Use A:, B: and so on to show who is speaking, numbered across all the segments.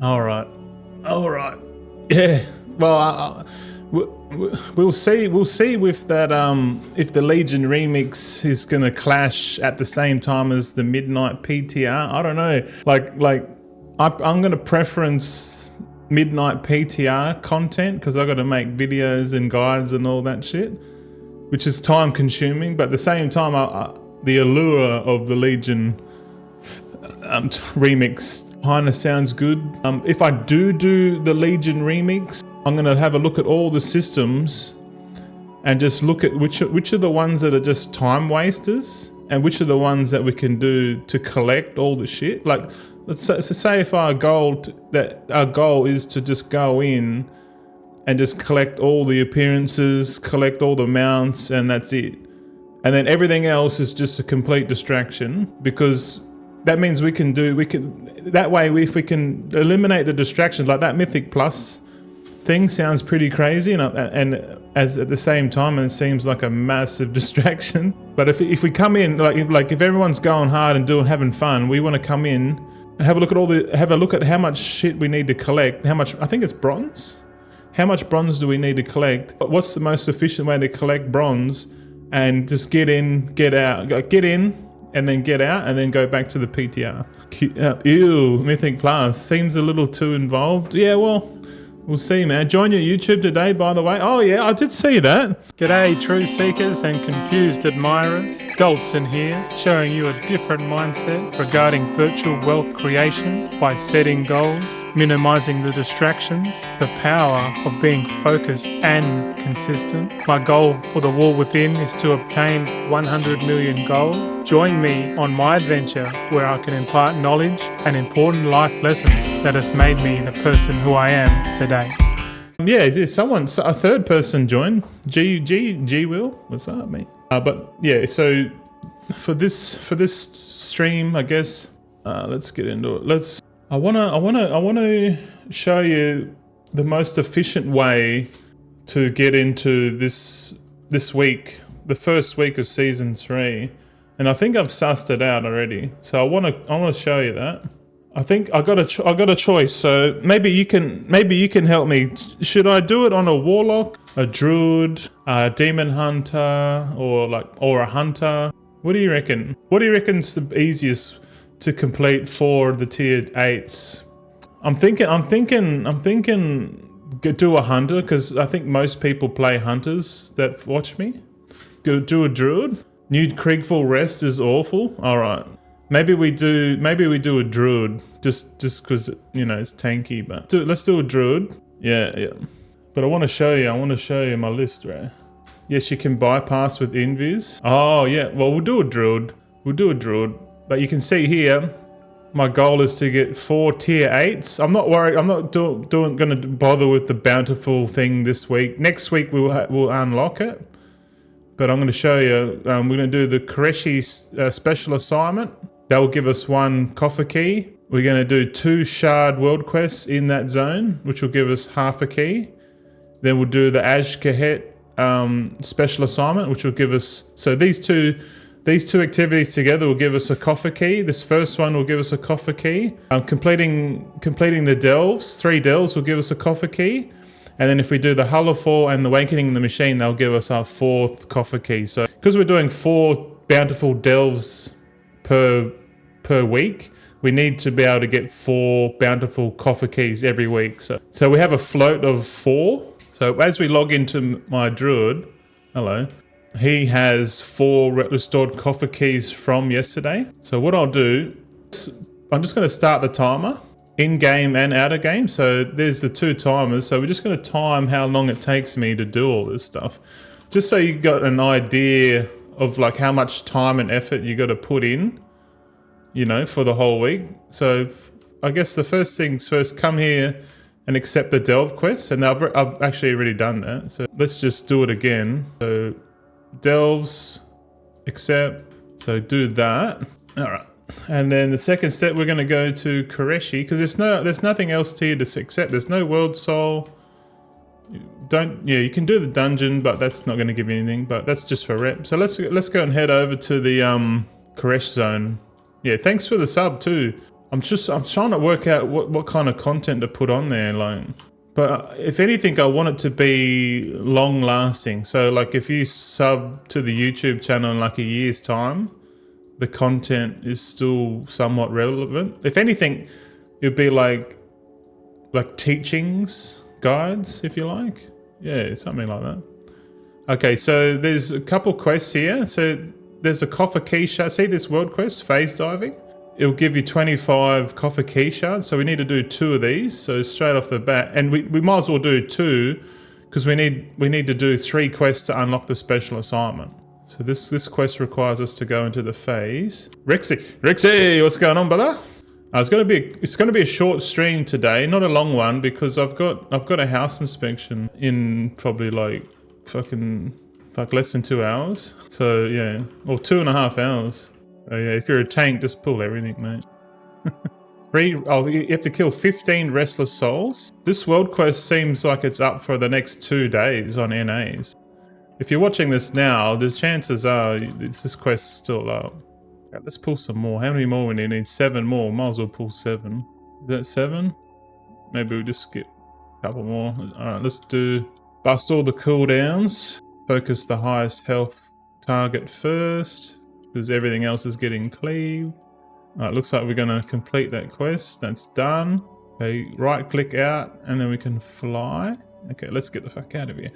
A: All right. All right. Yeah. Well, we'll see. We'll see with that. If the Legion remix is gonna clash at the same time as the Midnight PTR, I don't know. I'm gonna preference Midnight PTR content because I got to make videos and guides and all that shit, which is time consuming. But at the same time, the allure of the Legion remix kind of sounds good. If I do the Legion remix, I'm going to have a look at all the systems and just look at which are the ones that are just time wasters and which are the ones that we can do to collect all the shit. Like, let's say if our goal is to just go in and just collect all the appearances, collect all the mounts, and that's it. And then everything else is just a complete distraction, because that means that way if we can eliminate the distractions, like that Mythic Plus thing sounds pretty crazy, and as at the same time it seems like a massive distraction. But if we come in like if everyone's going hard and having fun, we want to come in and have a look at how much shit we need to collect. How much? I think it's bronze. How much bronze do we need to collect? What's the most efficient way to collect bronze? And just get in, get out, get in, and then get out, and then go back to the PTR. Ew, Mythic Plus seems a little too involved. Yeah, well, we'll see, man. Join your YouTube today, by the way. Oh yeah, I did see that.
B: G'day, Truthseekers and confused admirers. Goldson here, showing you a different mindset regarding virtual wealth creation by setting goals, minimizing the distractions, the power of being focused and consistent. My goal for the War Within is to obtain 100 million gold. Join me on my adventure where I can impart knowledge and important life lessons that has made me the person who I am today.
A: Yeah, a third person joined. G Will, what's up, mate? But yeah, so for this stream, I guess let's get into it. I wanna show you the most efficient way to get into this week, the first week of season 3, and I think I've sussed it out already. So I wanna show you that. I think I got a choice, so maybe you can help me. Should I do it on a warlock, a druid, a demon hunter, or a hunter? What do you reckon? What do you reckon's the easiest to complete for the tier 8s? I'm thinking do a hunter, because I think most people play hunters that watch me. Do a druid. New Kriegful Rest is awful. All right. Maybe we do a druid just because it's tanky, but let's do a druid. Yeah. But I want to show you my list, right? Yes, you can bypass with invis. Oh yeah, well we'll do a druid. But you can see here, my goal is to get 4 tier 8s. I'm not worried. I'm not gonna bother with the bountiful thing this week. Next week we'll unlock it. But I'm going to show you. We're going to do the Koreshi special assignment. That will give us 1 coffer key. We're going to do 2 shard world quests in that zone, which will give us half a key. Then we'll do the Aj Kahet special assignment, which will give us. So these two activities together will give us a coffer key. This first one will give us a coffer key. Completing the delves, 3 delves will give us a coffer key. And then if we do the Hullafall and the Awakening the Machine, they'll give us our 4th coffer key. So because we're doing 4 bountiful delves per week, we need to be able to get 4 bountiful coffer keys every week. So we have a float of 4. So as we log into my druid, hello, he has 4 restored coffer keys from yesterday. So what I'll do, I'm just going to start the timer. In-game and out-of-game, so there's the 2 timers. So we're just going to time how long it takes me to do all this stuff, just so you got an idea of like how much time and effort you got to put in, for the whole week. So I guess the first things first, come here and accept the delve quest, and I've actually already done that. So let's just do it again. So delves, accept. So do that. All right. And then the second step, we're going to go to Koreshi, because there's nothing else here to accept. There's no world soul. You can do the dungeon, but that's not going to give you anything. But that's just for rep. So let's go and head over to the Koresh zone. Yeah, thanks for the sub too. I'm trying to work out what kind of content to put on there, like. But if anything, I want it to be long lasting. So like if you sub to the YouTube channel in like a year's time, the content is still somewhat relevant. If anything, it'd be like teachings, guides, if you like. Yeah, something like that. Okay, so there's a couple quests here. So there's a coffer key shard. See this world quest, phase diving? It'll give you 25 coffer key shards. So we need to do 2 of these. So straight off the bat, and we might as well do 2 because we need to do 3 quests to unlock the special assignment. So this quest requires us to go into the phase. Rexy, what's going on, brother? It's gonna be a short stream today, not a long one, because I've got a house inspection in probably like less than 2 hours. So yeah, or 2.5 hours. So yeah, if you're a tank, just pull everything, mate. You have to kill 15 restless souls. This world quest seems like it's up for the next 2 days on NAs. If you're watching this now, the chances are this quest is still up. Yeah, let's pull some more. How many more we need? We need 7 more. Might as well pull 7. Is that 7? Maybe we'll just skip a couple more. Alright, let's do bust all the cooldowns. Focus the highest health target first, because everything else is getting cleaved. Alright, looks like we're going to complete that quest. That's done. Okay, right click out and then we can fly. Okay, let's get the fuck out of here.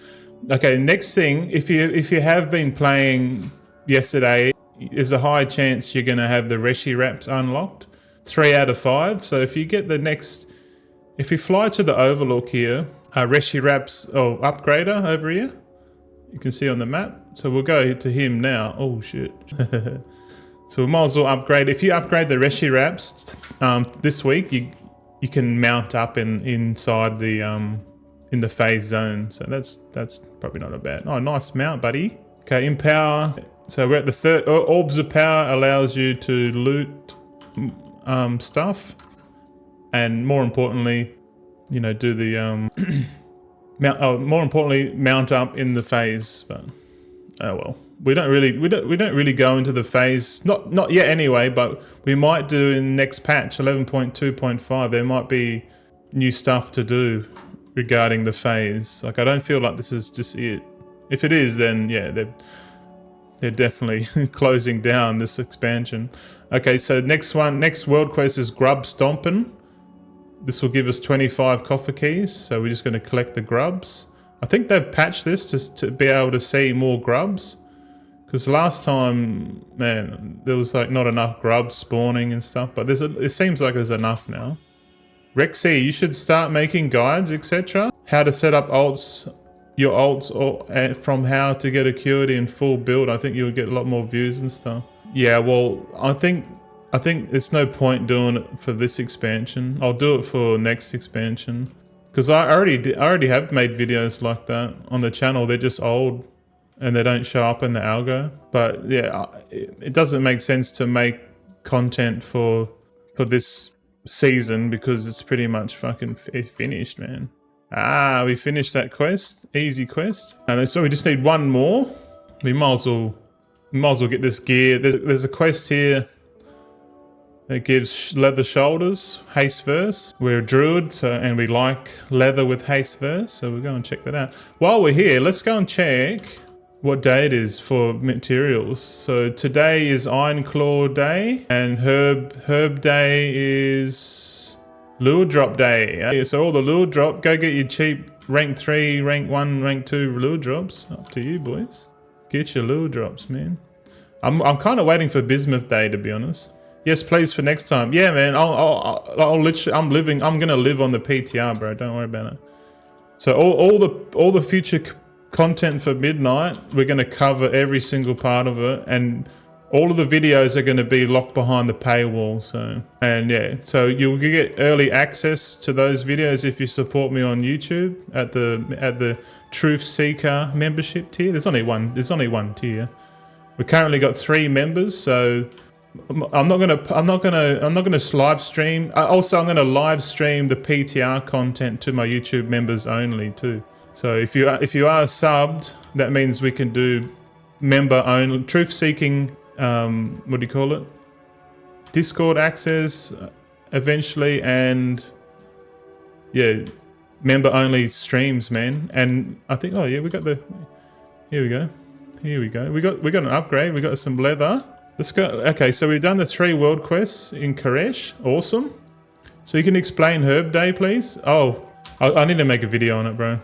A: Okay, next thing, if you have been playing yesterday, there's a high chance you're going to have the Reshi Wraps unlocked. 3 out of 5. So if you get if you fly to the Overlook here, Reshi Wraps upgrader over here, you can see on the map. So we'll go to him now. Oh shit. So we might as well upgrade. If you upgrade the Reshi Wraps this week, you can mount up inside the in the phase zone. So that's probably not a bad. Oh, nice mount, buddy. Okay, empower. So we're at the 3rd. Orbs of Power allows you to loot stuff, and more importantly, do the more importantly, mount up in the phase. But oh well, we don't really go into the phase. Not yet anyway. But we might do in the next patch 11.2.5. There might be new stuff to do regarding the phase. Like I don't feel like this is just it. If it is, then yeah, they're definitely closing down this expansion. Okay, so next world quest is Grub Stompin'. This will give us 25 coffer keys, so we're just going to collect the grubs. I think they've patched this to be able to see more grubs. Because last time, man, there was like not enough grubs spawning and stuff, but it seems like there's enough now. Rexy, you should start making guides, etc. How to set up your ults, or from how to get acuity in full build. I think you'll get a lot more views and stuff. Yeah, well, I think there's no point doing it for this expansion. I'll do it for next expansion, because I already have made videos like that on the channel. They're just old and they don't show up in the algo. But yeah, it doesn't make sense to make content for this season because it's pretty much fucking finished, man. We finished that quest. Easy quest. And so we just need 1 more. We might as well get this gear. There's a quest here that gives leather shoulders, haste verse. We're a druid, and we like leather with haste verse, so we'll go and check that out. While we're here, let's go and check what day it is for materials. So today is Iron Claw Day, and Herb Day is Lure Drop Day. So all the lure drop, go get your cheap rank 3, rank 1, rank 2 lure drops. Up to you, boys. Get your lure drops, man. I'm kind of waiting for Bismuth Day, to be honest. Yes, please, for next time. Yeah, man. I'll literally. I'm gonna live on the PTR, bro. Don't worry about it. So all the future content for Midnight, we're gonna cover every single part of it, and all of the videos are gonna be locked behind the paywall. So you'll get early access to those videos if you support me on YouTube at the Truthseeker membership tier. There's only one tier. We currently got 3 members, so I'm not gonna live stream. Also, I'm gonna live stream the PTR content to my YouTube members only too. So if you are subbed, that means we can do member only truth seeking. What do you call it? Discord access, eventually, and yeah, member only streams, man. And I think, oh yeah, we got the, here we go. We got an upgrade. We got some leather. Let's go. Okay, so we've done the 3 world quests in Koresh. Awesome. So you can explain Herb Day, please. Oh, I need to make a video on it, bro.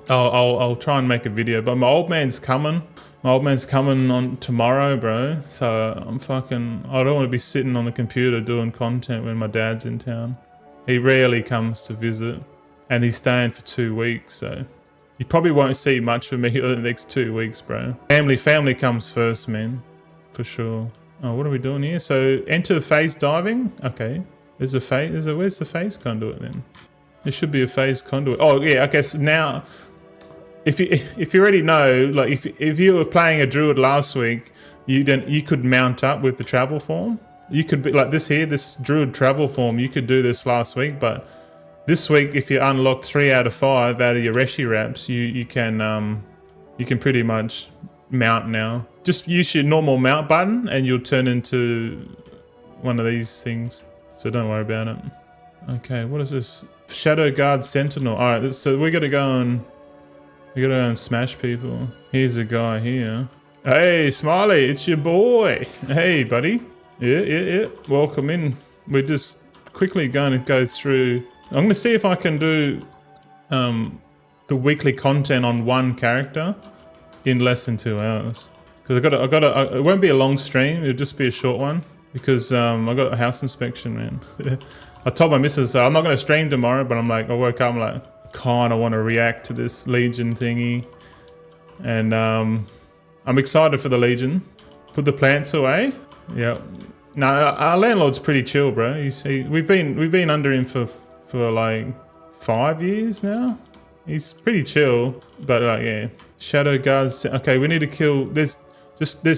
A: I'll try and make a video, but my old man's coming. My old man's coming on tomorrow, bro. So I don't want to be sitting on the computer doing content when my dad's in town. He rarely comes to visit, and he's staying for 2 weeks, so you probably won't see much of me over the next 2 weeks, bro. Family comes first, man, for sure. Oh, what are we doing here? So enter the phase diving. Okay, there's a phase. Where's the phase conduit then? There should be a phase conduit. Oh yeah, I guess now. If you already know, like if you were playing a druid last week, you could mount up with the travel form. You could be like this druid travel form. You could do this last week, but this week, if you unlock 3 out of 5 out of your Reshi wraps, you can pretty much mount now. Just use your normal mount button, and you'll turn into one of these things. So don't worry about it. Okay, what is this? Shadow Guard Sentinel. All right, so we gotta go and smash people. Here's a guy here. Hey, Smiley, it's your boy. Hey, buddy. Yeah. Welcome in. We're just quickly going to go through. I'm going to see if I can do the weekly content on one character in less than 2 hours. Because it won't be a long stream. It'll just be a short one. Because I got a house inspection, man. I told my missus, I'm not going to stream tomorrow, but I'm like, I woke up, I'm like, kind of want to react to this Legion thingy, and I'm excited for the Legion. Put the plants away. Yeah. No, our landlord's pretty chill, bro. We've been under him for like 5 years now. He's pretty chill, but yeah. Shadow Guards. Okay, we need to kill. There's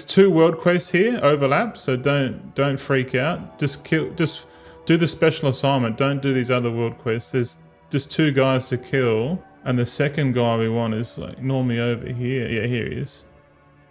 A: 2 world quests here overlap, so don't freak out. Just do the special assignment. Don't do these other world quests. There's just 2 guys to kill, and the second guy we want is like normally over here. Yeah, here he is.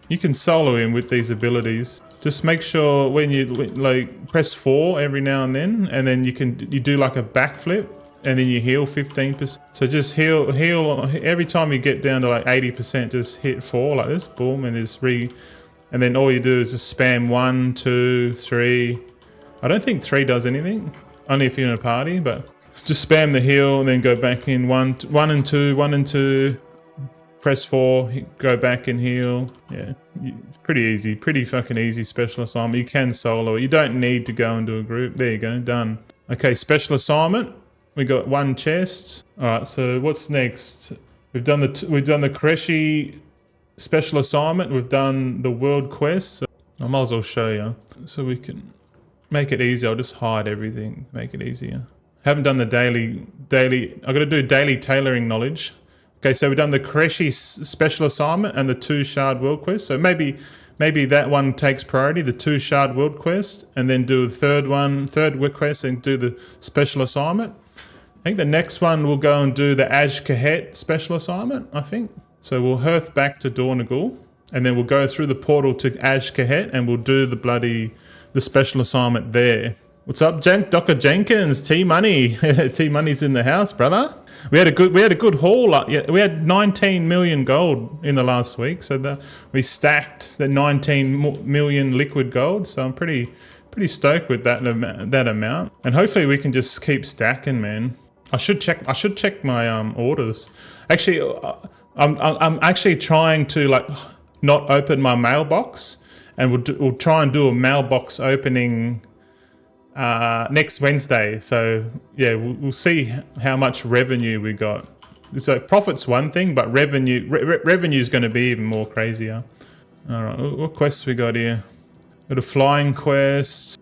A: You can solo him with these abilities. Just make sure when you like press 4 every now and then you do like a backflip, and then you heal 15%. So just heal every time you get down to like 80%. Just hit 4 like this, boom, and and then all you do is just spam 1, 2, 3. I don't think 3 does anything, only if you're in a party, but. Just spam the heal and then go back in 1 and 2, press 4, go back and heal. Yeah, pretty easy, pretty fucking easy special assignment. You can solo it. You don't need to go into a group. There you go, done. Okay, special assignment. We got 1 chest. All right, so what's next? We've done the Koreshi special assignment. We've done the world quest. So I might as well show you so we can make it easy. I'll just hide everything, make it easier. Haven't done the daily. I've got to do daily tailoring knowledge. Okay, so we've done the Koreshi special assignment and the 2 shard world quest. So maybe that one takes priority, the 2 shard world quest, and then do the third world quest and do the special assignment. I think the next one we'll go and do the Aj Kahet special assignment, I think. So we'll hearth back to Dornagul, and then we'll go through the portal to Aj Kahet, and we'll do the special assignment there. What's up, Dr. Jenkins? T Money. T Money's in the house, brother. We had a good haul. We had 19 million gold in the last week, so we stacked the 19 million liquid gold. So I'm pretty stoked with that amount, and hopefully we can just keep stacking, man. I should check my orders. Actually, I'm actually trying to like not open my mailbox, and we'll try and do a mailbox opening next Wednesday. So yeah, we'll see how much revenue we got. So profit's one thing, but revenue is going to be even more crazier. All right, what quests we got here? Got a flying quest,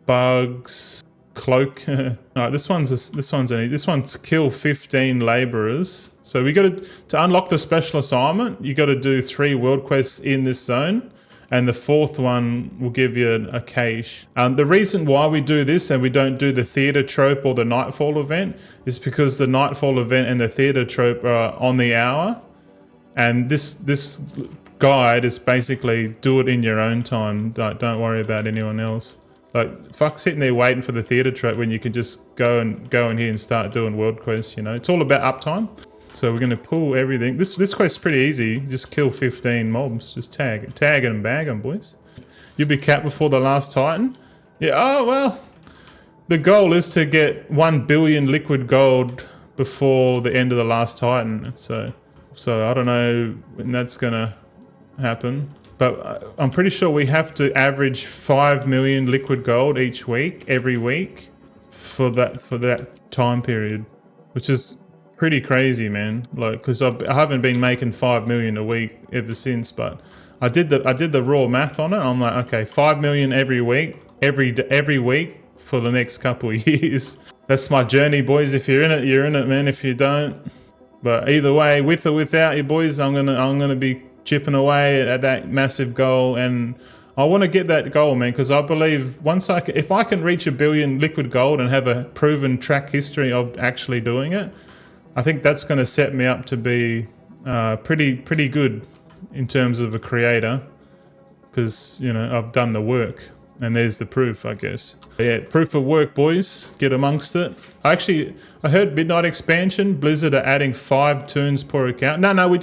A: bugs, cloak. All right, this one's kill 15 laborers. So we got to unlock the special assignment. You got to do 3 world quests in this zone. And the 4th one will give you a cache. The reason why we do this and we don't do the theatre trope or the Nightfall event is because the Nightfall event and the theatre trope are on the hour. And this guide is basically do it in your own time. Don't worry about anyone else. Like, fuck sitting there waiting for the theater trope when you can just go in here and start doing world quests, you know? It's all about uptime. So we're going to pull everything. This quest's pretty easy. Just kill 15 mobs. Just tag and bag them, boys. You'll be capped before the last Titan. Yeah, oh, well. The goal is to get 1 billion liquid gold before the end of the last Titan. So I don't know when that's going to happen. But I'm pretty sure we have to average 5 million liquid gold each week, every week, for that time period, which is pretty crazy, man. Like, because I haven't been making 5 million a week ever since, but I did the raw math on it. I'm like, okay, 5 million every week, every week for the next couple of years. That's my journey, boys. If you're in it, you're in it, man. If you don't, but either way, with or without you, boys, I'm gonna be chipping away at that massive goal, and I want to get that goal, man, because I believe if I can reach 1 billion liquid gold and have a proven track history of actually doing it, I think that's going to set me up to be pretty good in terms of a creator, because, you know, I've done the work, and there's the proof, I guess. Yeah, proof of work, boys. Get amongst it. I heard Midnight Expansion, Blizzard are adding 5 tunes per account. No, we're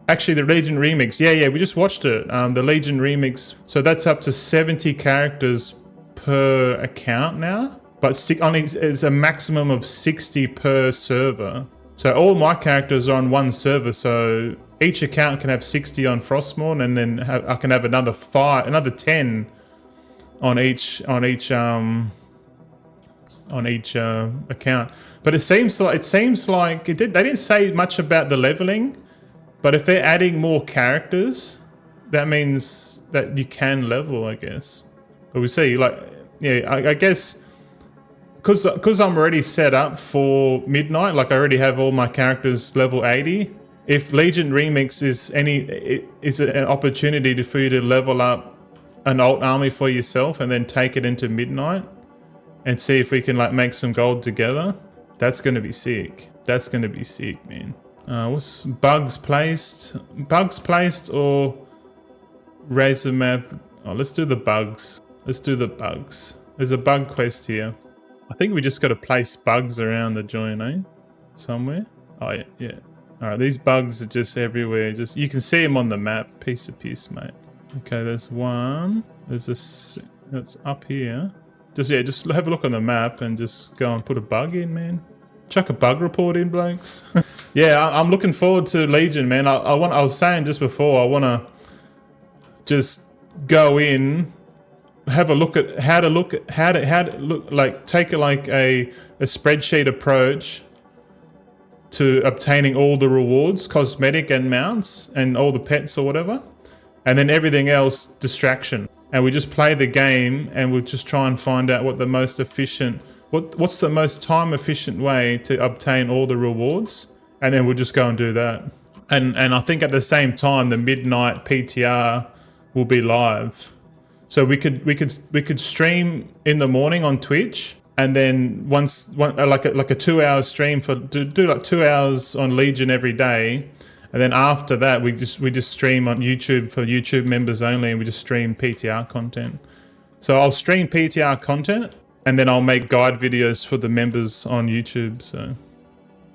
A: actually, the Legion Remix. Yeah, we just watched it. The Legion Remix. So that's up to 70 characters per account now. But only is a maximum of 60 per server. So all my characters are on one server. So each account can have 60 on Frostmourne, and then I can have another 10 on each account. But it seems like they didn't say much about the leveling. But if they're adding more characters, that means that you can level, I guess. But we see, like, yeah, I guess, because I'm already set up for Midnight, like I already have all my characters level 80. If Legion Remix is an opportunity for you to level up an alt army for yourself and then take it into Midnight and see if we can, like, make some gold together, that's going to be sick. That's going to be sick, man. What's bugs placed? Bugs placed or razor map? Oh, let's do the bugs. There's a bug quest here. I think we just got to place bugs around the joint, eh? Somewhere. Oh yeah. All right, these bugs are just everywhere. Just you can see them on the map. Piece of piss, mate. Okay, there's one. There's it's up here. Just have a look on the map and just go and put a bug in, man. Chuck a bug report in, blokes. Yeah, I'm looking forward to Legion, man. I was saying just before, I want to just go in, have a look at how to look, like take a spreadsheet approach to obtaining all the rewards, cosmetic and mounts, and all the pets or whatever, and then everything else distraction. And we just play the game, and we'll just try and find out what the most efficient. What's the most time efficient way to obtain all the rewards, and then we'll just go and do that. And I think at the same time the Midnight PTR will be live, so we could stream in the morning on Twitch, and then like a 2 hour stream do like 2 hours on Legion every day, and then after that we just stream on YouTube for YouTube members only, and we just stream PTR content. So I'll stream PTR content, and then I'll make guide videos for the members on YouTube. So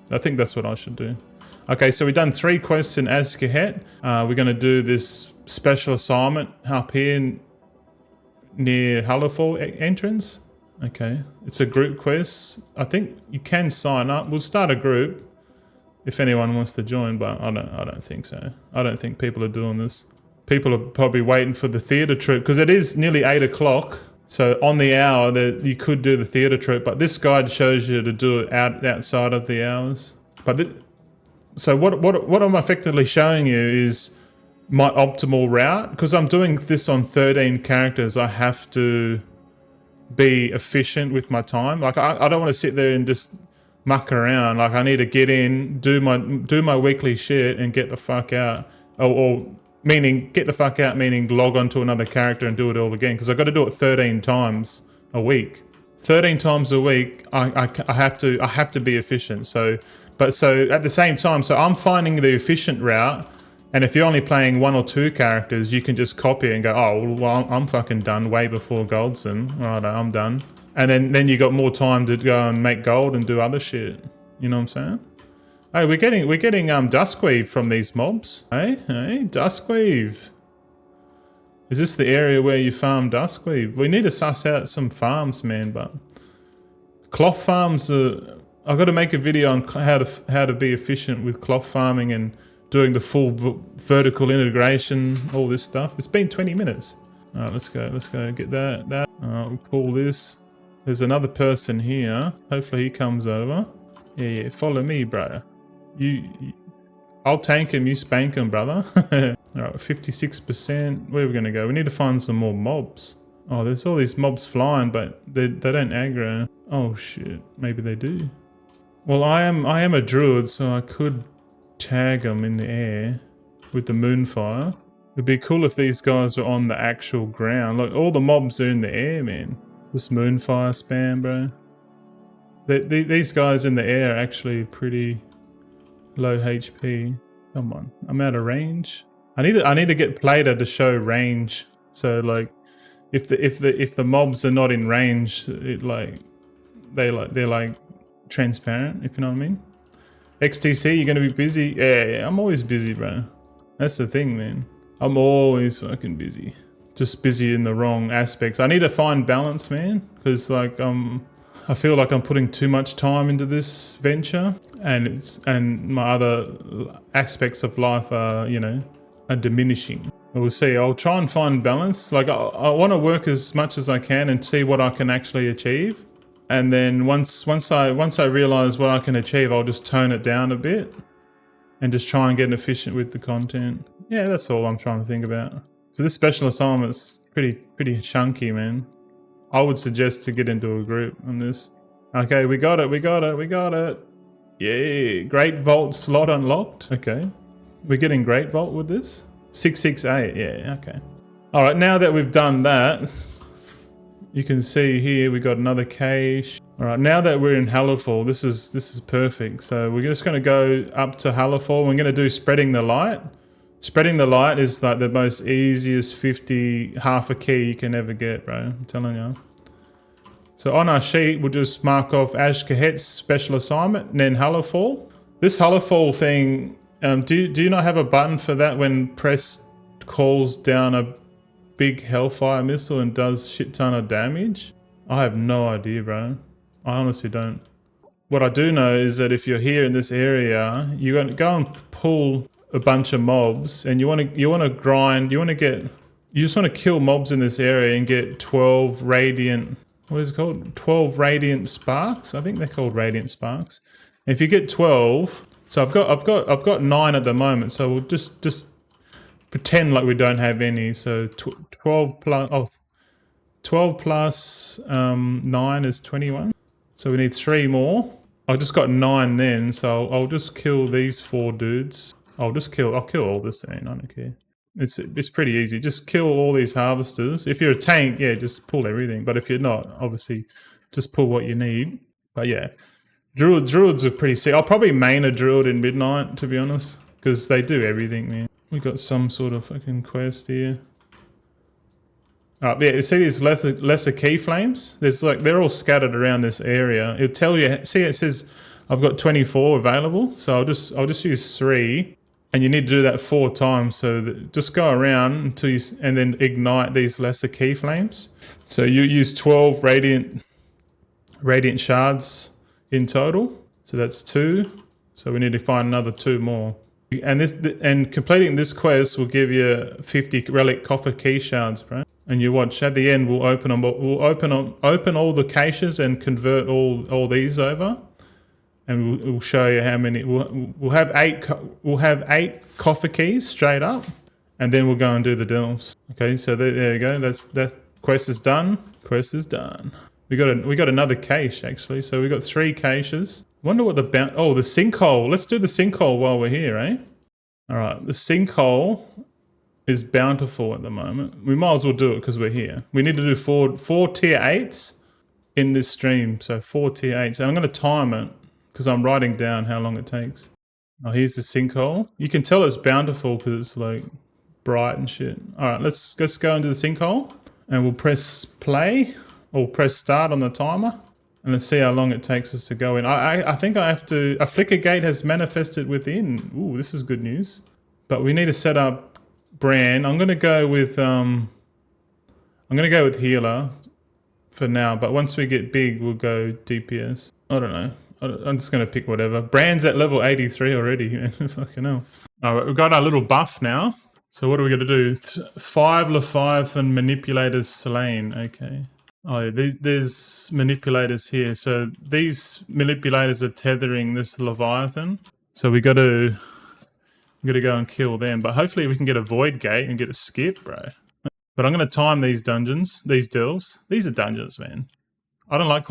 A: I think that's what I should do. Okay, so we've done 3 quests in Azkahet. We're going to do this special assignment up here near Hullafall entrance. Okay, it's a group quest. I think you can sign up. We'll start a group if anyone wants to join, but I don't think so. I don't think people are doing this. People are probably waiting for the theatre troupe, because it is nearly 8 o'clock. So on the hour that you could do the theatre troupe, but this guide shows you to do it outside of the hours. So what I'm effectively showing you is my optimal route, because I'm doing this on 13 characters. I have to be efficient with my time. Like I don't want to sit there and just muck around. Like I need to get in, do my weekly shit, and get the fuck out. Meaning get the fuck out, meaning log on to another character and do it all again, because I've got to do it 13 times a week. 13 times a week, I have to be efficient. So at the same time, so I'm finding the efficient route And if you're only playing 1 or 2 characters, you can just copy it and go, oh, well, I'm fucking done way before Goldson. Right, I'm done. And then you got more time to go and make gold and do other shit. You know what I'm saying? Hey, we're getting Duskweave from these mobs. Hey, Duskweave. Is this the area where you farm Duskweave? We need to suss out some farms, man, but cloth farms are... I've got to make a video on how to be efficient with cloth farming and doing the full vertical integration, all this stuff. It's been 20 minutes. All right, let's go get that. We'll pull this. There's another person here. Hopefully he comes over. Yeah, follow me, bro. I'll tank him, you spank him, brother. All right, 56%. Where are we gonna go? We need to find some more mobs. Oh, there's all these mobs flying, but they don't aggro. Oh shit, maybe they do. Well, I am a druid, so I could tag them in the air with the moonfire. It'd be cool if these guys are on the actual ground. Like, all the mobs are in the air, man. This moonfire spam, bro. These guys in the air are actually pretty low HP. Come on, I'm out of range. I need to get Plater to show range. So like, if the mobs are not in range, they're like transparent, if you know what I mean. XTC, you're gonna be busy? Yeah, I'm always busy, bro. That's the thing, man. I'm always fucking busy. Just busy in the wrong aspects. I need to find balance, man, because like I feel like I'm putting too much time into this venture, and my other aspects of life are, you know, are diminishing. We'll see. I'll try and find balance. Like I want to work as much as I can and see what I can actually achieve. And then once I realize what I can achieve, I'll just tone it down a bit and just try and get efficient with the content. Yeah, that's all I'm trying to think about. So this special assignment's pretty chunky, man. I would suggest to get into a group on this. Okay, we got it. Yeah, Great Vault slot unlocked. Okay, we're getting Great Vault with this. 668, yeah, okay. All right, now that we've done that, you can see here we got another cache. All right, now that we're in Hallerfall, this is perfect. So we're just going to go up to Hallerfall. We're going to do Spreading the Light. Spreading the Light is like the most easiest 50 half a key you can ever get, bro. I'm telling you. So on our sheet, we'll just mark off Ash Kahet's special assignment and then Hallerfall. This Hallerfall thing, do you not have a button for that when press calls down a big Hellfire missile and does shit ton of damage? I have no idea, bro. I honestly don't. What I do know is that if you're here in this area, you're going to go and pull a bunch of mobs, and you want to grind. You just want to kill mobs in this area and get 12 radiant. What is it called? 12 radiant sparks. I think they're called radiant sparks. And if you get 12, so I've got 9 at the moment. So we'll just pretend like we don't have any. So 12 plus 9 is 21. So we need 3 more. I just got 9 then, so I'll just kill these 4 dudes. I'll kill all this thing. I don't care. It's pretty easy. Just kill all these harvesters. If you're a tank, yeah, just pull everything. But if you're not, obviously, just pull what you need. But yeah, druids are pretty sick. I'll probably main a druid in Midnight, to be honest, because they do everything, man. We got some sort of fucking quest here. Yeah, you see these lesser key flames? They're all scattered around this area. It'll tell you. See, it says I've got 24 available, so I'll just use 3. And you need to do that 4 times. So just go around until and then ignite these lesser key flames. So you use 12 radiant shards in total. So that's 2. So we need to find another 2 more. And completing this quest will give you 50 relic coffer key shards, bro. And you watch at the end, we'll open them. We'll open all the caches and convert all these over. And we'll show you how many. We'll have 8. We'll have 8 coffer keys straight up, and then we'll go and do the delves. Okay, so there you go. That quest is done. Quest is done. We got another cache actually. So we got 3 caches. Wonder what the sinkhole. Let's do the sinkhole while we're here, eh? All right, the sinkhole is bountiful at the moment. We might as well do it because we're here. We need to do 4 tier 8s in this stream. So 4 tier 8s, and I'm going to time it, because I'm writing down how long it takes. Oh, here's the sinkhole. You can tell it's bountiful because it's like bright and shit. All right, let's go into the sinkhole and we'll press play or press start on the timer and let's see how long it takes us to go in. I think I have to. A flicker gate has manifested within. Ooh, this is good news. But we need to set up Brann. I'm gonna go with healer for now. But once we get big, we'll go DPS. I don't know. I'm just going to pick whatever. Brand's at level 83 already. Fucking hell. All right, we've got our little buff now. So what are we going to do? 5 Leviathan manipulators slain. Okay. Oh, yeah, there's manipulators here. So these manipulators are tethering this Leviathan. So we got to go and kill them. But hopefully we can get a void gate and get a skip, bro. But I'm going to time these dungeons, these delves. These are dungeons, man. I don't like...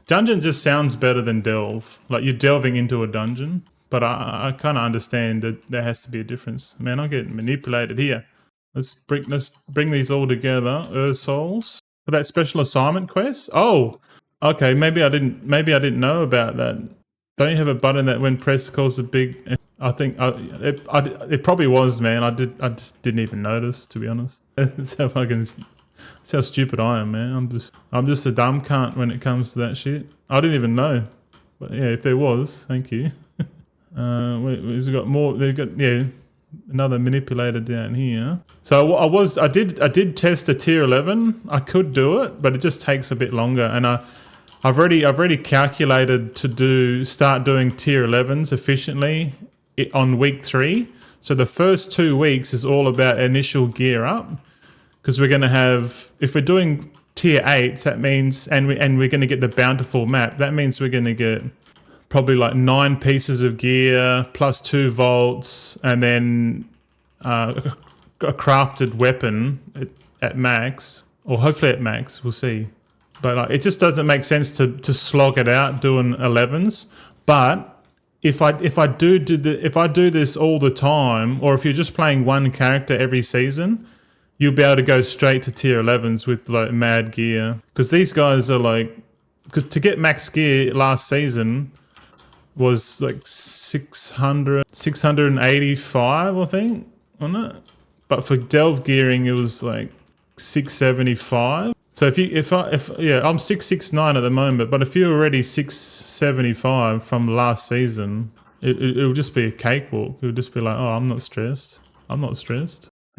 A: Dungeon just sounds better than delve. Like you're delving into a dungeon. But I kind of understand that there has to be a difference. Man, I'm getting manipulated here. Let's bring these all together. Souls. For that special assignment quest? Oh! Okay, maybe I didn't know about that. Don't you have a button that when pressed causes a big... I think it probably was, man. I just didn't even notice, to be honest. That's how stupid I am, man. I'm just a dumb cunt when it comes to that shit. I didn't even know. But yeah, if there was, thank you. We've got more. They've got another manipulator down here. So I did test a tier 11. I could do it, but it just takes a bit longer. And I've already calculated to start doing tier 11s efficiently on week 3. So the first 2 weeks is all about initial gear up. Because we're going to have, if we're doing tier 8s, that means, and we're going to get the bountiful map, that means we're going to get probably like 9 pieces of gear, plus 2 vaults, and then a crafted weapon at max, or hopefully at max, we'll see. But it just doesn't make sense to slog it out doing 11s. But if I do this all the time, or if you're just playing one character every season, you'll be able to go straight to tier 11s with like mad gear. Because these guys are like... Because to get max gear last season was like 685, I think, wasn't it? But for delve gearing, it was like 675. So I'm 669 at the moment, but if you're already 675 from last season, it'll just be a cakewalk. It'll just be like, oh, I'm not stressed.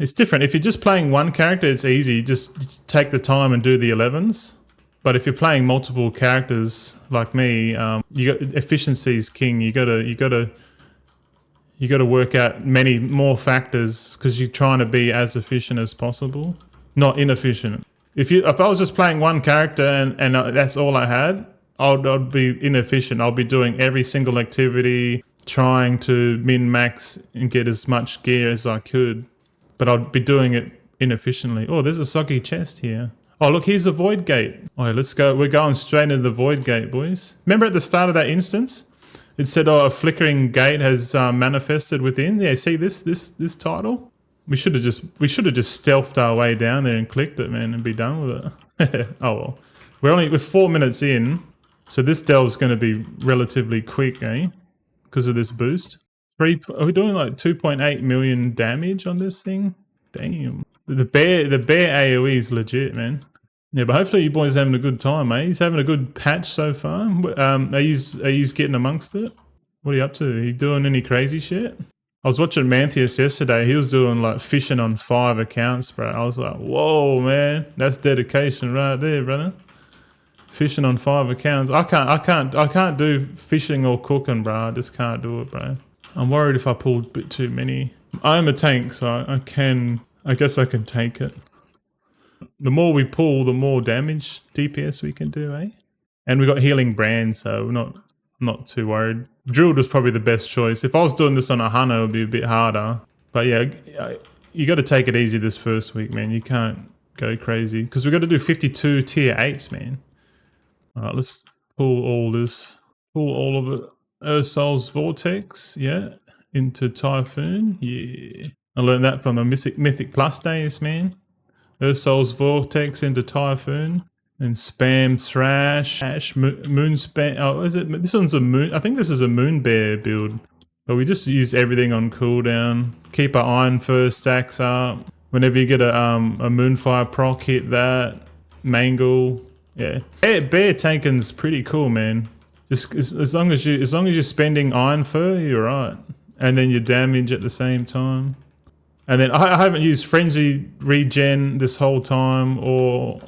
A: It's different. If you're just playing one character, it's easy. Just take the time and do the 11s. But if you're playing multiple characters like me, you got efficiency is king. You gotta work out many more factors because you're trying to be as efficient as possible, not inefficient. If I was just playing one character and that's all I had, I'd be inefficient. I'll be doing every single activity, trying to min-max and get as much gear as I could. But I'd be doing it inefficiently. Oh, there's a soggy chest here. Oh, look, here's a void gate. Oh, let's go. We're going straight into the void gate, boys. Remember at the start of that instance, it said, "Oh, a flickering gate has manifested within." Yeah, see this title? We should have just stealthed our way down there and clicked it, man, and be done with it. Oh well, we're 4 minutes in, so this delve's going to be relatively quick, eh? Because of this boost. Are we doing like 2.8 million damage on this thing? Damn. The bear AoE is legit, man. Yeah, but hopefully you boys are having a good time, eh? He's having a good patch so far. Are you getting amongst it? What are you up to? Are you doing any crazy shit? I was watching Mantheus yesterday. He was doing like fishing on 5 accounts, bro. I was like, whoa, man. That's dedication right there, brother. Fishing on 5 accounts. I can't do fishing or cooking, bro. I just can't do it, bro. I'm worried if I pull a bit too many. I'm a tank, so I guess I can take it. The more we pull, the more damage DPS we can do, eh? And we got healing Brann, so I'm not too worried. Drilled was probably the best choice. If I was doing this on a hunter, it would be a bit harder. But yeah, you got to take it easy this first week, man. You can't go crazy. Because we got to do 52 tier 8s, man. Alright, let's pull all this. Pull all of it. Soul's Vortex, yeah. Into Typhoon, yeah. I learned that from the Mythic Plus days, man. Soul's Vortex into Typhoon. And Spam Thrash, Moon Spam. Oh, is it? This one's a Moon. I think this is a Moon Bear build. But we just use everything on cooldown. Keep our Iron Fur stacks up. Whenever you get a Moonfire proc, hit that. Mangle. Yeah. Bear tanking's pretty cool, man. Just as long as you're spending Iron Fur, you're right. And then your damage at the same time. And then I haven't used Frenzy regen this whole time or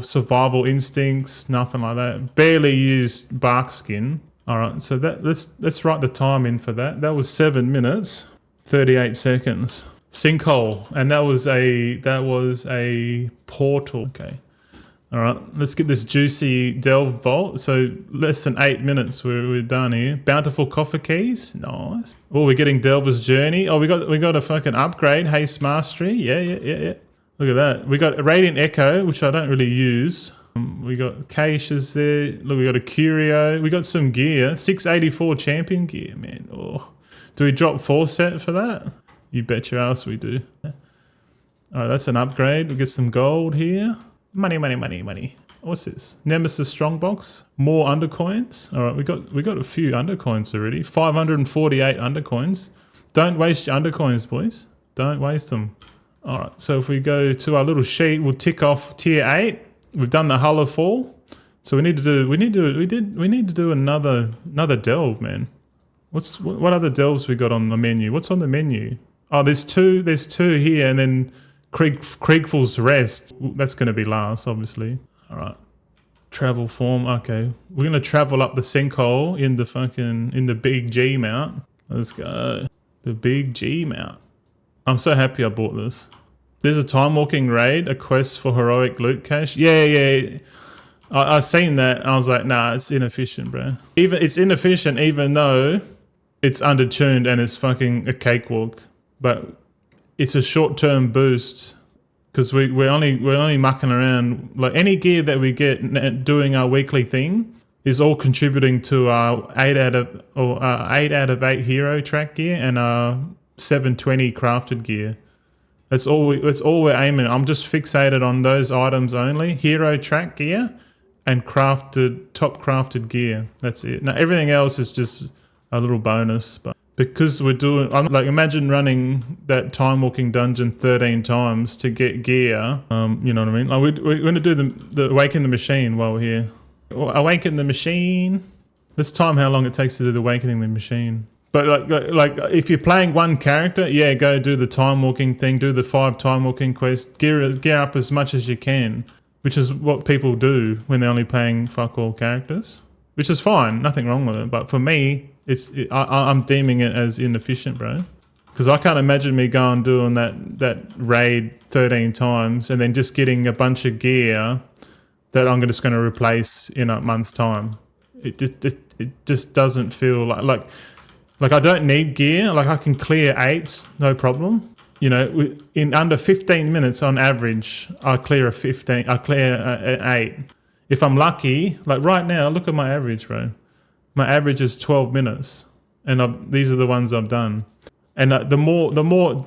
A: Survival Instincts, nothing like that. Barely used Bark Skin. Alright, so let's write the time in for that. That was 7 minutes, 38 seconds. Sinkhole, and that was a portal. Okay. Alright, let's get this juicy Delve Vault. So less than 8 minutes we're done here. Bountiful Coffer Keys, nice. Oh, we're getting Delver's Journey. Oh, we got a fucking upgrade, Haste Mastery. Yeah. Look at that. We got Radiant Echo, which I don't really use. We got Caches there. Look, we got a Curio. We got some gear. 684 champion gear, man. Oh, do we drop 4 set for that? You bet your ass we do. Alright, that's an upgrade. We get some gold here. Money. What's this? Nemesis Strongbox. More undercoins. Alright, we got a few undercoins already. 548 undercoins. Don't waste your undercoins, boys. Don't waste them. Alright, so if we go to our little sheet, we'll tick off tier 8. We've done the Hull of Fall. So we need to do another delve, man. What other delves we got on the menu? What's on the menu? Oh, there's two here, and then Kriegful's Rest. That's going to be last, obviously. All right. Travel form. Okay. We're going to travel up the sinkhole in the big G mount. Let's go. The big G mount. I'm so happy I bought this. There's a time walking raid, a quest for heroic loot cache. Yeah. I seen that and I was like, nah, it's inefficient, bro. It's inefficient even though it's undertuned and it's fucking a cakewalk. But it's a short-term boost because we're only mucking around. Like any gear that we get doing our weekly thing is all contributing to our 8 out of 8 hero track gear and our 720 crafted gear. That's all we're aiming. I'm just fixated on those items only. Hero track gear and top crafted gear. That's it. Now everything else is just a little bonus, but because we're doing, imagine running that time walking dungeon 13 times to get gear. You know what I mean? Like we're going to do the awaken the machine while we're here. Awaken the machine. Let's time how long it takes to do the awakening the machine. But like if you're playing one character, yeah, go do the time walking thing, do the 5 time walking quests, gear up as much as you can, which is what people do when they're only playing fuck all characters, which is fine, nothing wrong with it. But for me, I'm deeming it as inefficient, bro, because I can't imagine me going doing that raid 13 times and then just getting a bunch of gear that I'm just going to replace in a month's time. It just doesn't feel like I don't need gear. Like I can clear 8s, no problem. You know, in under 15 minutes on average, I clear an 8. If I'm lucky, like right now, look at my average, bro. My average is 12 minutes, and these are the ones I've done. And the more,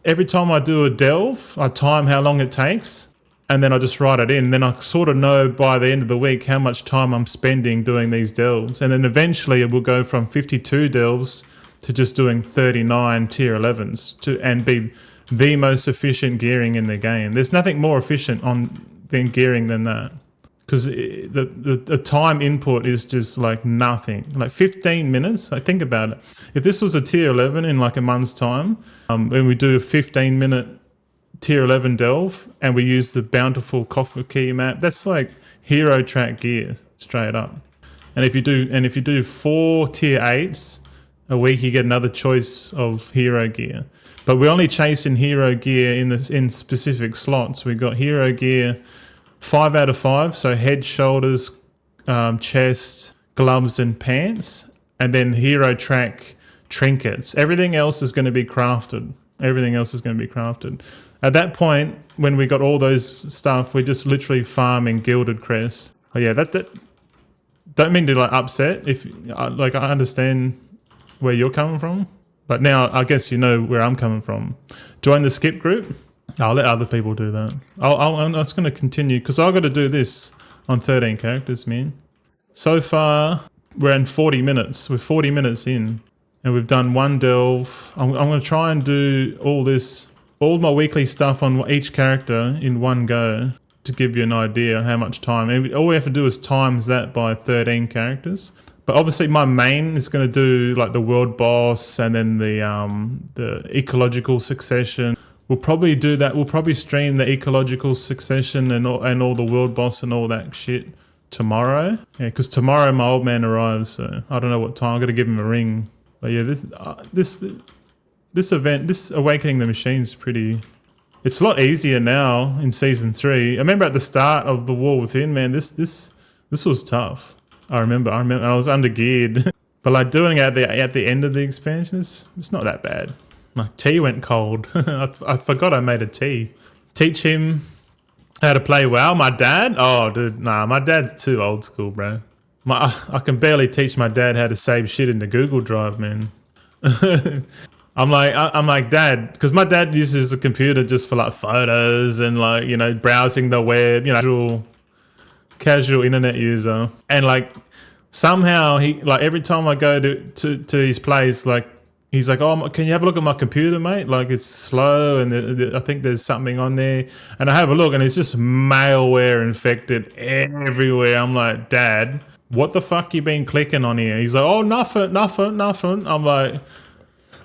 A: every time I do a delve, I time how long it takes, and then I just write it in. And then I sort of know by the end of the week how much time I'm spending doing these delves. And then eventually it will go from 52 delves to just doing 39 tier 11s and be the most efficient gearing in the game. There's nothing more efficient than gearing than that. Because the time input is just like nothing. Like 15 minutes, like think about it. If this was a tier 11 in like a month's time, and we do a 15-minute tier 11 delve, and we use the bountiful Coffer Key map, that's like hero track gear straight up. And if you do 4 tier 8s a week, you get another choice of hero gear. But we're only chasing hero gear in specific slots. We got hero gear 5 out of 5, so head, shoulders, chest, gloves and pants, and then hero track trinkets. Everything else is going to be crafted. At that point, when we got all those stuff, we're just literally farming gilded crests. Oh yeah, that don't mean to like upset. If like I understand where you're coming from, but now I guess you know where I'm coming from. Join the skip group. I'll let other people do that. I'm just going to continue because I've got to do this on 13 characters, man. So far, we're in 40 minutes. We're 40 minutes in. And we've done one delve. I'm going to try and do all my weekly stuff on each character in one go to give you an idea of how much time. And all we have to do is times that by 13 characters. But obviously my main is going to do like the world boss and then the ecological succession. We'll probably do that. We'll probably stream the ecological succession and all the world boss and all that shit tomorrow. Yeah, because tomorrow my old man arrives, so I don't know what time. I'm going to give him a ring. But yeah, this event, this Awakening the Machine is pretty... It's a lot easier now in Season 3. I remember at the start of the War Within, man, this was tough. I remember, and I was under geared. But like doing it at the end of the expansion, it's not that bad. My tea went cold. I forgot I made a tea. Teach him how to play WoW. My dad? Oh, dude, nah, my dad's too old school, bro. I can barely teach my dad how to save shit in the Google Drive, man. I'm like, Dad, because my dad uses the computer just for like photos and like, you know, browsing the web, you know, casual internet user. And like somehow he, like every time I go to his place, like he's like, oh, can you have a look at my computer, mate? Like it's slow and I think there's something on there. And I have a look and it's just malware infected everywhere. I'm like, Dad, what the fuck you been clicking on here? He's like, oh, nothing. I'm like,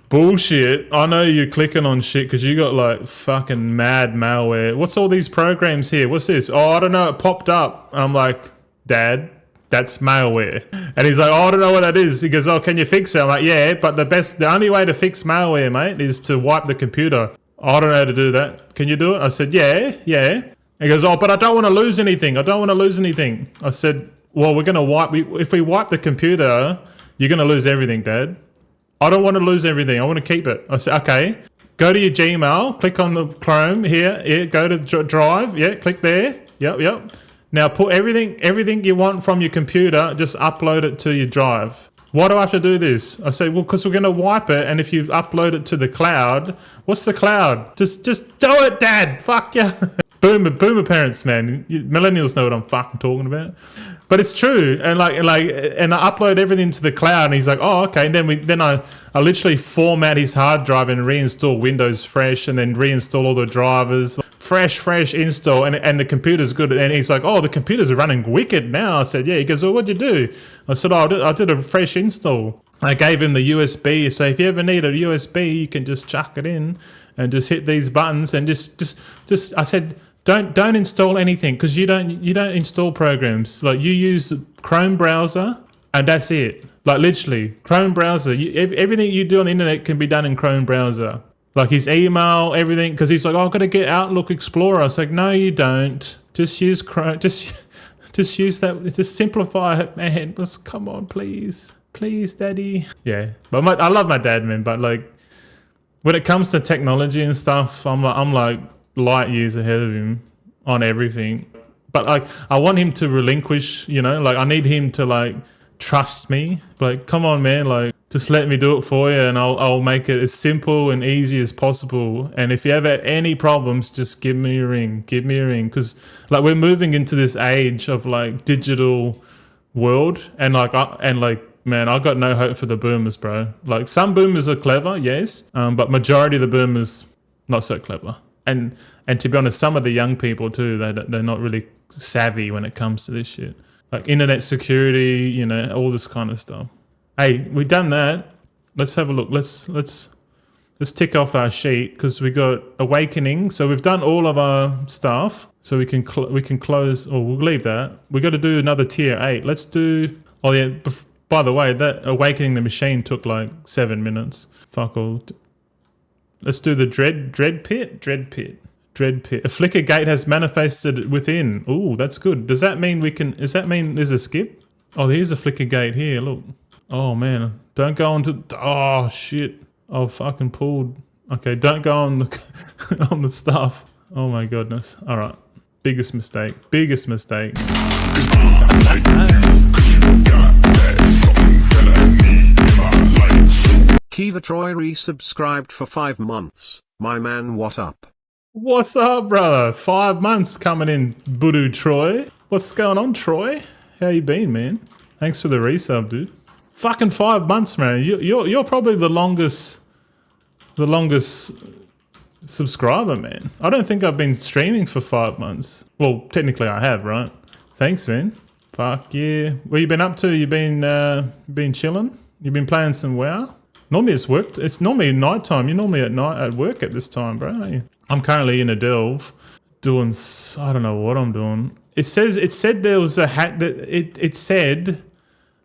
A: bullshit. I know you're clicking on shit because you got like fucking mad malware. What's all these programs here? What's this? Oh, I don't know. It popped up. I'm like, Dad, that's malware. And he's like, oh, I don't know what that is. He goes, oh, can you fix it? I'm like, yeah, but the only way to fix malware, mate, is to wipe the computer. I don't know how to do that. Can you do it? I said, yeah. He goes, oh, but I don't want to lose anything. I said, well, we're going to if we wipe the computer, you're going to lose everything, Dad. I don't want to lose everything. I want to keep it. I said, okay, go to your Gmail, click on the Chrome here, go to Drive, click there. Yep. Now put everything you want from your computer, just upload it to your Drive. Why do I have to do this? I say, well, because we're going to wipe it, and if you upload it to the cloud, what's the cloud? Just do it, Dad. Fuck yeah. Boomer parents, man. Millennials know what I'm fucking talking about. But it's true, and and I upload everything to the cloud, and he's like, "Oh, okay." And then I literally format his hard drive and reinstall Windows Fresh, and then reinstall all the drivers, fresh install, and the computer's good. And he's like, "Oh, the computers are running wicked now." I said, "Yeah." He goes, "Well, what'd you do?" I said, "Oh, I did a fresh install." I gave him the USB, so if you ever need a USB, you can just chuck it in and just hit these buttons and just. I said, Don't install anything because you don't install programs. Like you use the Chrome browser and that's it. Like literally Chrome browser. Everything you do on the internet can be done in Chrome browser. Like his email, everything. Because he's like, oh, I've got to get Outlook Explorer. I was like, no, you don't. Just use Chrome. Just use that. Just simplify it, man. Just come on, please, Daddy. Yeah, but I love my dad, man. But like when it comes to technology and stuff, I'm like light years ahead of him on everything. But like I want him to relinquish, you know, like I need him to like trust me. Like, come on, man, like just let me do it for you and I'll make it as simple and easy as possible. And if you ever have any problems, just give me a ring. Because like we're moving into this age of like digital world and man, I got no hope for the boomers, bro. Like some boomers are clever, yes, but majority of the boomers not so clever. And to be honest, some of the young people too, they're not really savvy when it comes to this shit. Like internet security, you know, all this kind of stuff. Hey, we've done that. Let's have a look. Let's tick off our sheet because we got Awakening. So we've done all of our stuff. So we can close, or we'll leave that. We got to do another tier 8. Let's do. Oh yeah. By the way, that Awakening the Machine took like 7 minutes. Fuck all. Let's do the Dread Pit. A flicker gate has manifested within. Ooh, that's good. Does that mean there's a skip? Oh, here's a flicker gate here, look. Oh man, don't go on to, oh shit. Oh, fucking pulled. Okay, don't go on the, on the stuff. Oh my goodness. All right, biggest mistake.
C: Kiva Troy resubscribed for 5 months. My man, what up?
A: What's up, brother? 5 months coming in, Budu Troy. What's going on, Troy? How you been, man? Thanks for the resub, dude. Fucking 5 months, man. You're probably the longest subscriber, man. I don't think I've been streaming for 5 months. Well, technically I have, right? Thanks, man. Fuck yeah. What you been up to? You been chilling? You been playing some WoW? Normally it's work. It's normally nighttime. You're normally at night at work at this time, bro. Aren't you? I'm currently in a delve, doing. I don't know what I'm doing. It said there was a hat that it said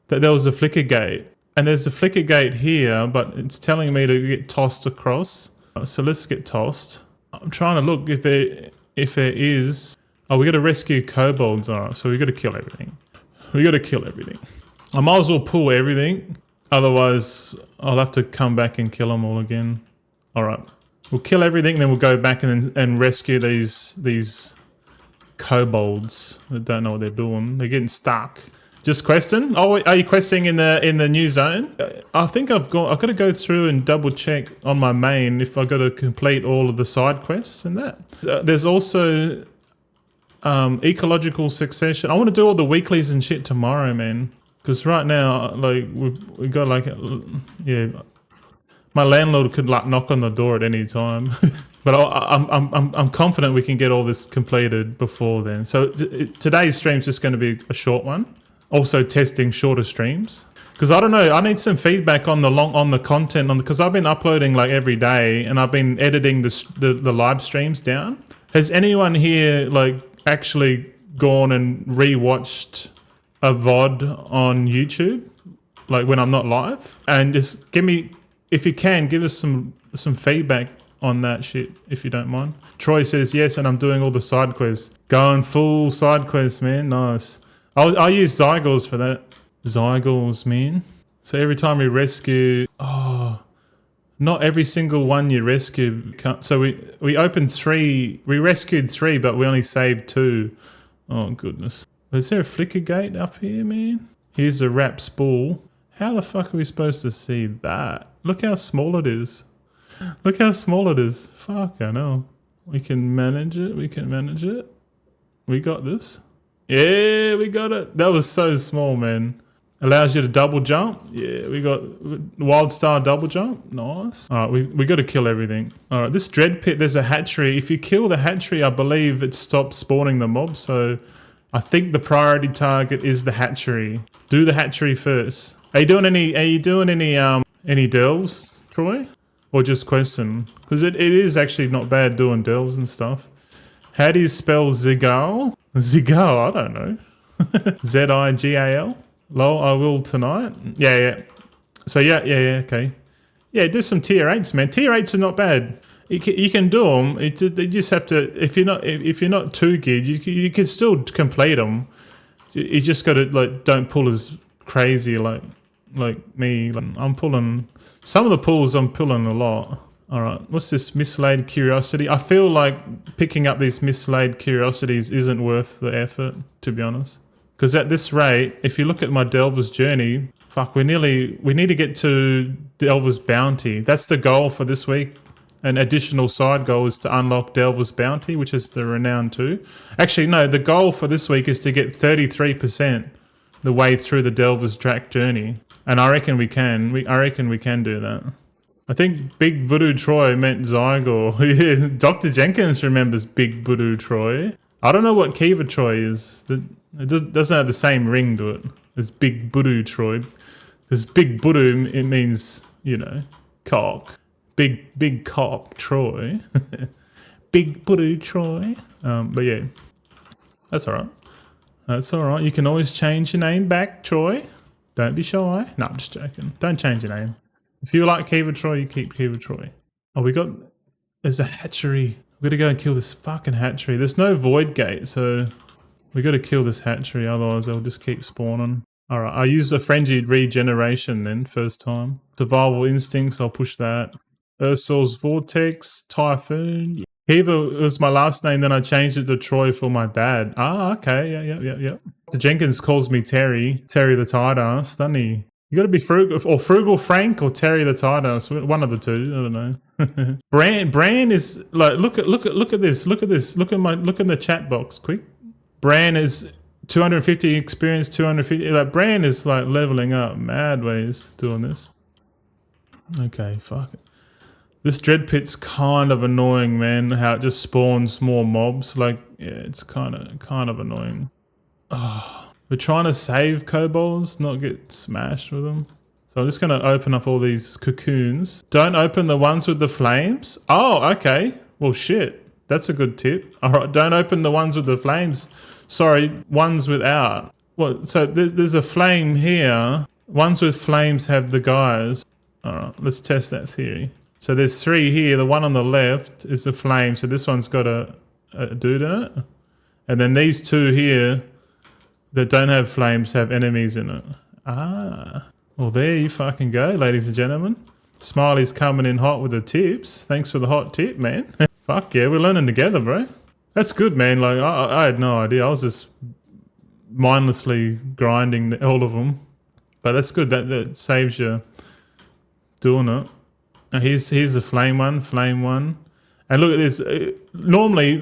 A: that there was a flicker gate, and there's a flicker gate here, but it's telling me to get tossed across. So let's get tossed. I'm trying to look if there is. Oh, we got to rescue kobolds. All right, so we got to kill everything. We got to kill everything. I might as well pull everything. Otherwise, I'll have to come back and kill them all again. All right, we'll kill everything, then we'll go back and rescue these kobolds that don't know what they're doing. They're getting stuck. Just questing? Oh, are you questing in the new zone? I think I've got to go through and double check on my main if I've got to complete all of the side quests and that. There's also ecological succession. I want to do all the weeklies and shit tomorrow, man. Because right now, like we got like, yeah, my landlord could like knock on the door at any time. But I'm confident we can get all this completed before then. So today's stream's just going to be a short one. Also testing shorter streams. Because I don't know, I need some feedback on the content because I've been uploading like every day and I've been editing the live streams down. Has anyone here like actually gone and rewatched a VOD on YouTube, like when I'm not live? And just give me, if you can, give us some feedback on that shit, if you don't mind. Troy says yes, and I'm doing all the side quests. Going full side quests, man. Nice. I'll use Zygles for that. Zygles, man. So every time we rescue, not every single one you rescue. So we opened 3, we rescued 3, but we only saved 2. Oh goodness. Is there a flicker gate up here, man? Here's a wrap spool. How the fuck are we supposed to see that? Look how small it is. Look how small it is. Fuck, I know. We can manage it. We can manage it. We got this. Yeah, we got it. That was so small, man. Allows you to double jump. Yeah, we got wild star double jump. Nice. All right, we got to kill everything. All right, this dread pit, there's a hatchery. If you kill the hatchery, I believe it stops spawning the mob. So I think the priority target is the hatchery. Do the hatchery first. Are you doing any delves, Troy? Or just question? Because it is actually not bad doing delves and stuff. How do you spell Zigal? Zigal, I don't know. Z-I-G-A-L? Lol, I will tonight. Yeah. So yeah, okay. Yeah, do some tier 8s, man. Tier 8s are not bad. You can do them. They just have to. If you're not too good, you can still complete them. You just got to like don't pull as crazy like me. Like, I'm pulling some of the pulls. I'm pulling a lot. All right, what's this mislaid curiosity? I feel like picking up these mislaid curiosities isn't worth the effort, to be honest. Because at this rate, if you look at my Delver's journey, fuck, we need to get to Delver's bounty. That's the goal for this week. An additional side goal is to unlock Delver's bounty, which is the Renown 2. Actually, no, the goal for this week is to get 33% the way through the Delver's track journey. And I reckon we can. I reckon we can do that. I think Big Voodoo Troy meant Zygor. Dr. Jenkins remembers Big Voodoo Troy. I don't know what Kiva Troy is. It doesn't have the same ring to it as Big Voodoo Troy. Because Big Voodoo, it means, cock. Big cock Troy. Big Voodoo Troy. But yeah, that's all right. That's all right. You can always change your name back, Troy. Don't be shy. No, I'm just joking. Don't change your name. If you like Kiva Troy, you keep Kiva Troy. Oh, there's a hatchery. We gotta go and kill this fucking hatchery. There's no void gate, so we gotta kill this hatchery, otherwise they'll just keep spawning. Alright, I use a frenzied regeneration then, first time. Survival instincts, I'll push that. Ursul's Vortex, Typhoon. Kiva was my last name, then I changed it to Troy for my dad. Ah, okay, yeah. Jenkins calls me Terry the tight ass, doesn't he? You gotta be Frugal Frank or Terry the tight ass, one of the two, I don't know. Brann is like, look at this, look at the chat box, quick. Brann is 250 experience, 250. Like Brann is like leveling up mad ways doing this. Okay, fuck it. This dread pit's kind of annoying, man. How it just spawns more mobs. Like, yeah, it's kind of annoying. Oh, we're trying to save kobolds, not get smashed with them. So I'm just going to open up all these cocoons. Don't open the ones with the flames. Oh, okay. Well, shit. That's a good tip. All right, don't open the ones with the flames. Sorry, ones without. Well, so there's a flame here. Ones with flames have the guys. All right, let's test that theory. So there's 3 here. The one on the left is the flame. So this one's got a dude in it. And then these 2 here that don't have flames have enemies in it. Ah. Well, there you fucking go, ladies and gentlemen. Smiley's coming in hot with the tips. Thanks for the hot tip, man. Fuck yeah, we're learning together, bro. That's good, man. Like, I had no idea. I was just mindlessly grinding all of them. But that's good. That saves you doing it. Now here's the flame one. And look at this. Normally,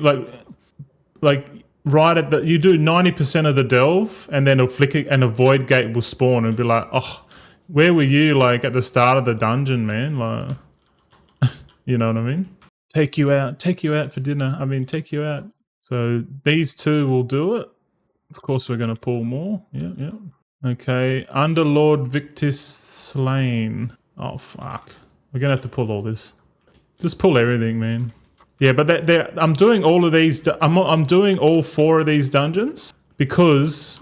A: like right at the, you do 90% of the delve, and then a flicker and a void gate will spawn and be like, oh, where were you like at the start of the dungeon, man? Like, you know what I mean? Take you out for dinner. Take you out. So these 2 will do it. Of course, we're going to pull more. Yeah. Okay. Underlord Victus slain. Oh, fuck. We're going to have to pull all this. Just pull everything, man. Yeah, but I'm doing all of these. I'm doing all 4 of these dungeons because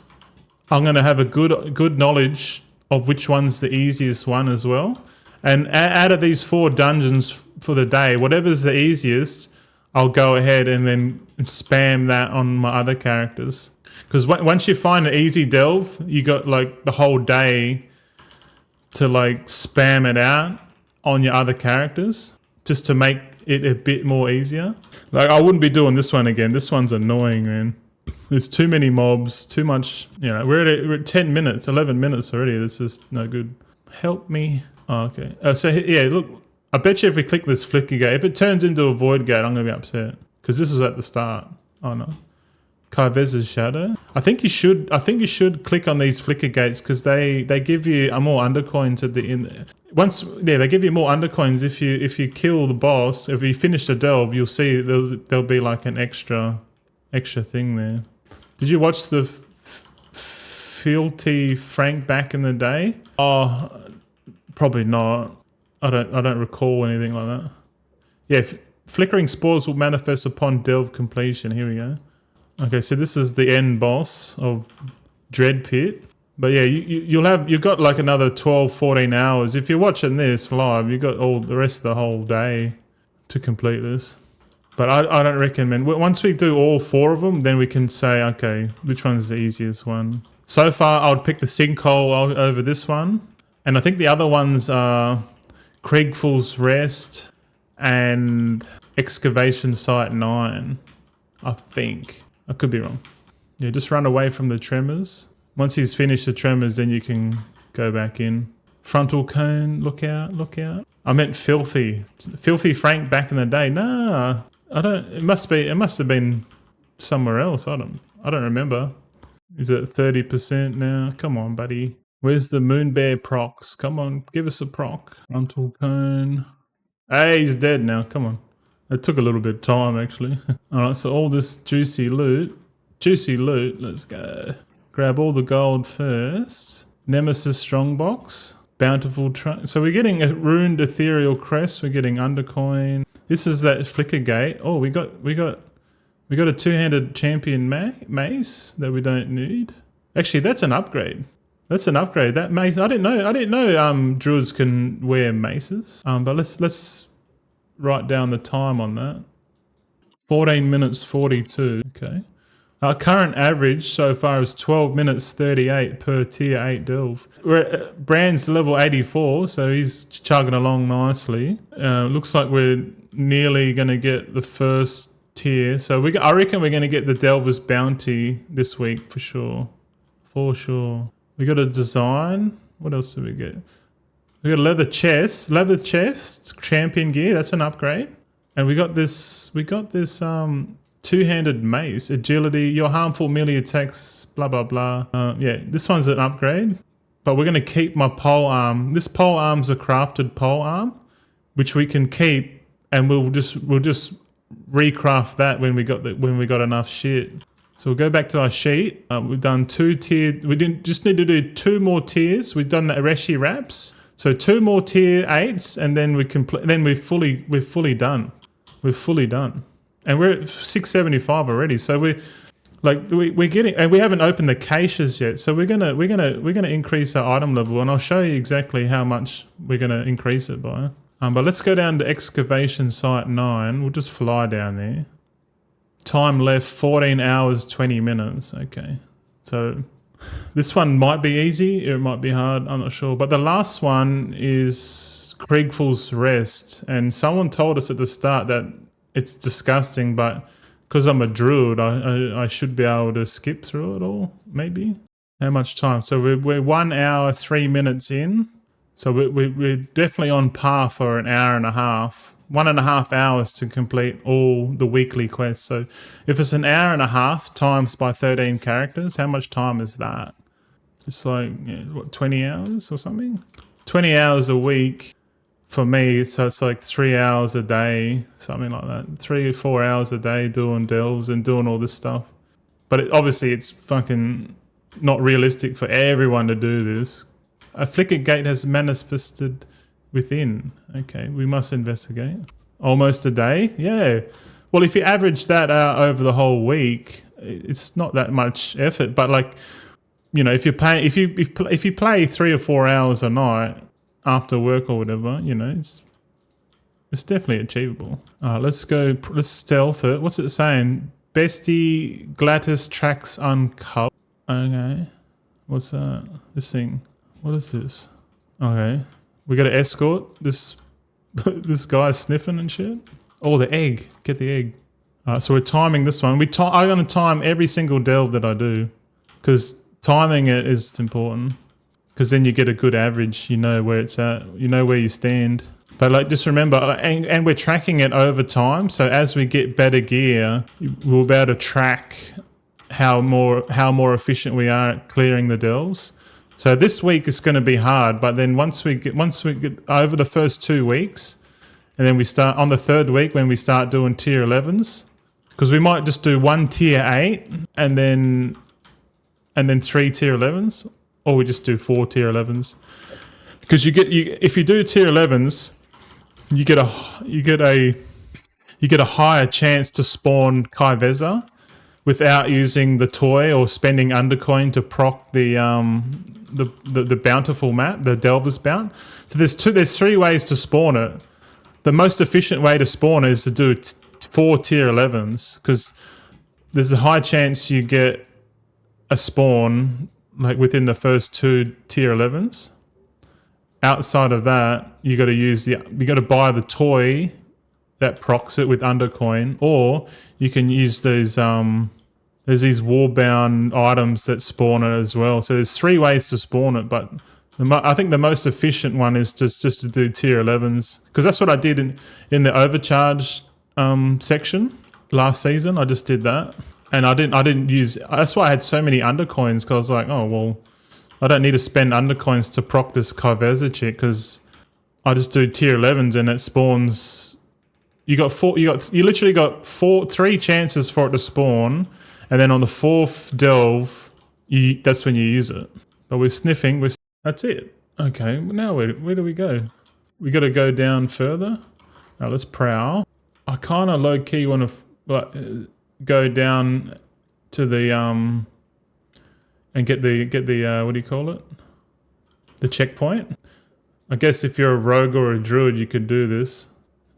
A: I'm going to have a good knowledge of which one's the easiest one as well. And out of these 4 dungeons for the day, whatever's the easiest, I'll go ahead and then spam that on my other characters. Because once you find an easy delve, you got like the whole day to like spam it out on your other characters just to make it a bit more easier. Like I wouldn't be doing this one again. This one's annoying, man. There's too many mobs, too much. We're at 10 minutes, 11 minutes already. This is no good. Help me. Oh, okay. So yeah, look. I bet you if we click this flicker gate, if it turns into a void gate, I'm going to be upset. Because this was at the start. Oh no. Kaivez's shadow. I think you should click on these flicker gates because they give you more undercoins at the end. They give you more undercoins if you kill the boss. If you finish the delve, you'll see there'll be like an extra thing there. Did you watch the Filthy Frank back in the day? Oh, probably not. I don't recall anything like that. Yeah, flickering spores will manifest upon delve completion. Here we go. Okay, so this is the end boss of Dread Pit. But yeah, you've got like another 12, 14 hours. If you're watching this live, you've got all the rest of the whole day to complete this. But I don't recommend. Once we do all 4 of them, then we can say, okay, which one's the easiest one. So far, I would pick the Sinkhole over this one. And I think the other ones are Kriegful's Rest and Excavation Site 9, I think. I could be wrong. Yeah, just run away from the tremors. Once he's finished the tremors, then you can go back in. Frontal cone, look out. I meant Filthy Frank back in the day. Nah, I don't. It must have been somewhere else. I don't remember. Is it 30% now? Come on, buddy. Where's the Moon Bear procs? Come on, give us a proc. Frontal cone. Hey, he's dead now. Come on. It took a little bit of time, actually. All right, so all this juicy loot. Let's go. Grab all the gold first. Nemesis Strongbox. Bountiful trunk. So we're getting a ruined ethereal crest. We're getting undercoin. This is that flicker gate. Oh, we got a 2-handed champion mace that we don't need. Actually, that's an upgrade. That mace, I didn't know druids can wear maces. But let's write down the time on that. 14 minutes 42. Okay. Our current average so far is 12 minutes 38 per tier 8 delve. Brann's level 84, so he's chugging along nicely. Looks like we're nearly going to get the first tier. So I reckon we're going to get the Delver's Bounty this week for sure. We got a design. What else did we get? We got a leather chest, champion gear. That's an upgrade. And we got this Two-handed mace, agility, your harmful melee attacks, blah, blah, blah. Yeah, this one's an upgrade, but we're going to keep my pole arm. This pole arm's a crafted pole arm, which we can keep, and we'll just recraft that when we got enough shit. So we'll go back to our sheet. We've done 2 tiered. We just need to do 2 more tiers. We've done the Areshi wraps. So 2 more tier 8s, and then we're fully done. We're fully done, and we're at 675 already. So we're getting, and we haven't opened the caches yet. So we're gonna increase our item level, and I'll show you exactly how much we're gonna increase it by. But let's go down to excavation site 9. We'll just fly down there. Time left 14 hours 20 minutes. Okay, so this one might be easy, or it might be hard, I'm not sure. But the last one is Kriegful's Rest, and someone told us at the start that it's disgusting, but because I'm a druid, I should be able to skip through it all, maybe. How much time? So we're 1 hour 3 minutes in. So we're definitely on par for an hour and a half. 1.5 hours to complete all the weekly quests. So if it's an hour and a half times by 13 characters, how much time is that? It's like, what, 20 hours or something? 20 hours a week for me, so it's like 3 hours a day, something like that. 3 or 4 hours a day doing delves and doing all this stuff. But obviously it's fucking not realistic for everyone to do this. A flickered gate has manifested within. Okay, we must investigate. Almost a day? Yeah. Well, if you average that out over the whole week, it's not that much effort. But like, you know, if you play 3 or 4 hours a night after work or whatever, you know, it's definitely achievable. Let's stealth it. What's it saying? Bestie Glattis tracks uncovered. Okay. What's that? This thing. What is this? Okay. We got to escort this this guy sniffing and shit. Oh, the egg. Get the egg. So we're timing this one. I'm going to time every single delve that I do, because timing it is important, because then you get a good average. You know where it's at. You know where you stand. But like, just remember, and we're tracking it over time. So as we get better gear, we'll be able to track how more efficient we are at clearing the delves. So this week is going to be hard, but then once we get over the first 2 weeks, and then we start on the 3rd week when we start doing tier 11s, because we might just do 1 tier 8 and then 3 tier 11s, or we just do 4 tier 11s. Because if you do tier 11s, you get a higher chance to spawn Kaiveza without using the toy or spending undercoin to proc the bountiful map, the Delver's Bout. So there's 3 ways to spawn it. The most efficient way to spawn it is to do 4 tier 11s, because there's a high chance you get a spawn like within the first 2 tier 11s. Outside of that, you got to buy the toy that procs it with undercoin, or you can use these there's these warbound items that spawn it as well. So there's 3 ways to spawn it, but I think the most efficient one is just to do tier 11s, because that's what I did in the overcharge section last season. I just did that, and I didn't use. That's why I had so many undercoins, because I was like, oh well, I don't need to spend undercoins to proc this Kaiveza chick, because I just do tier 11s and it spawns. You literally got 3 chances for it to spawn, and then on the 4th delve, that's when you use it. But we're sniffing. That's it. Okay, now where do we go? We got to go down further. Now let's prowl. I kind of low key want to go down to the and get the what do you call it? The checkpoint. I guess if you're a rogue or a druid, you could do this.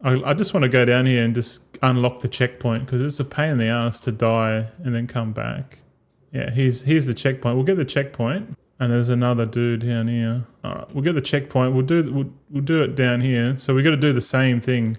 A: I just want to go down here and just unlock the checkpoint, because it's a pain in the ass to die and then come back. Yeah, here's the checkpoint. We'll get the checkpoint, and there's another dude down here. All right, we'll get the checkpoint. We'll do it down here. So we got to do the same thing.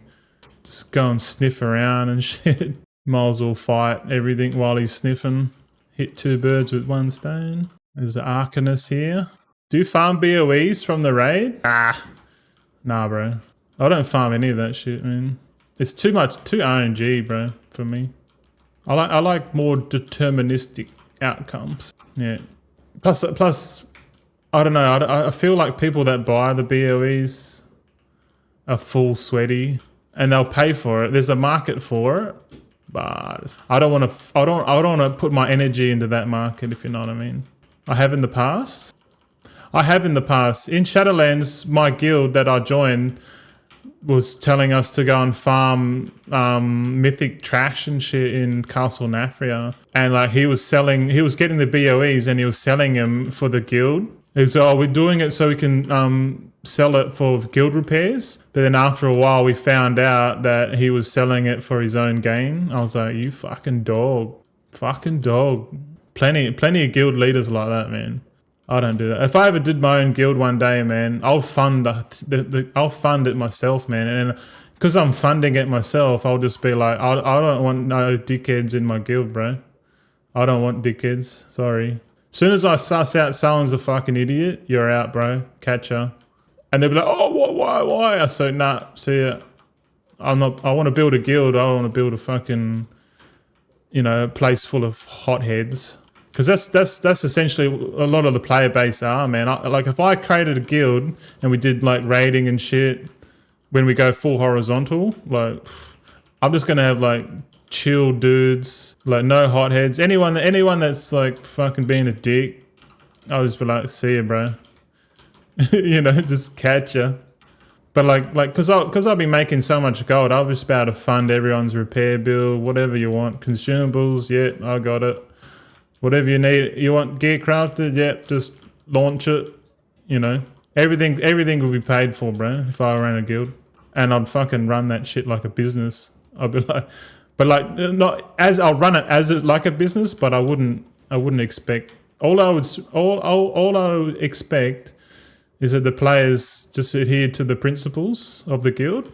A: Just go and sniff around and shit. Might as well fight everything while he's sniffing. Hit 2 birds with 1 stone. There's the Arcanist here. Do you farm BOEs from the raid? Nah, bro. I don't farm any of that shit, man. It's too RNG, bro, for me. I like more deterministic outcomes. Yeah. Plus, I don't know. I feel like people that buy the BOEs are full sweaty, and they'll pay for it. There's a market for it, but I don't want to. I don't want to put my energy into that market, if you know what I mean. I have in the past. In Shadowlands, my guild that I joined was telling us to go and farm mythic trash and shit in Castle Nafria, and like he was getting the BOEs and he was selling them for the guild. He was, oh, we're doing it so we can sell it for guild repairs. But then after a while, we found out that he was selling it for his own gain. I was like, you fucking dog. Plenty of guild leaders like that, man. I don't do that. If I ever did my own guild one day, man, I'll fund I'll fund it myself, man. And because I'm funding it myself, I'll just be like, I don't want no dickheads in my guild, bro. I don't want dickheads. Sorry. As soon as I suss out someone's a fucking idiot, you're out, bro. Catch ya. And they'll be like, oh, why? I say, nah, see ya. I want to build a guild. I don't want to build a fucking, place full of hotheads. Because that's essentially a lot of the player base are, man. Like if I created a guild and we did like raiding and shit, when we go full horizontal, like I'm just gonna have like chill dudes, like no hotheads. Anyone that's like fucking being a dick, I'll just be like, see ya, bro. Just catch ya. But like, cause I'll be making so much gold, I'll just be able to fund everyone's repair bill, whatever you want, consumables. Yeah, I got it. Whatever you need, you want gear crafted, yep, just launch it. Everything will be paid for, bro. If I ran a guild, and I'd fucking run that shit like a business. I'd be like, but like not as I'll run it as like a business, but I wouldn't expect. All I would expect is that the players just adhere to the principles of the guild,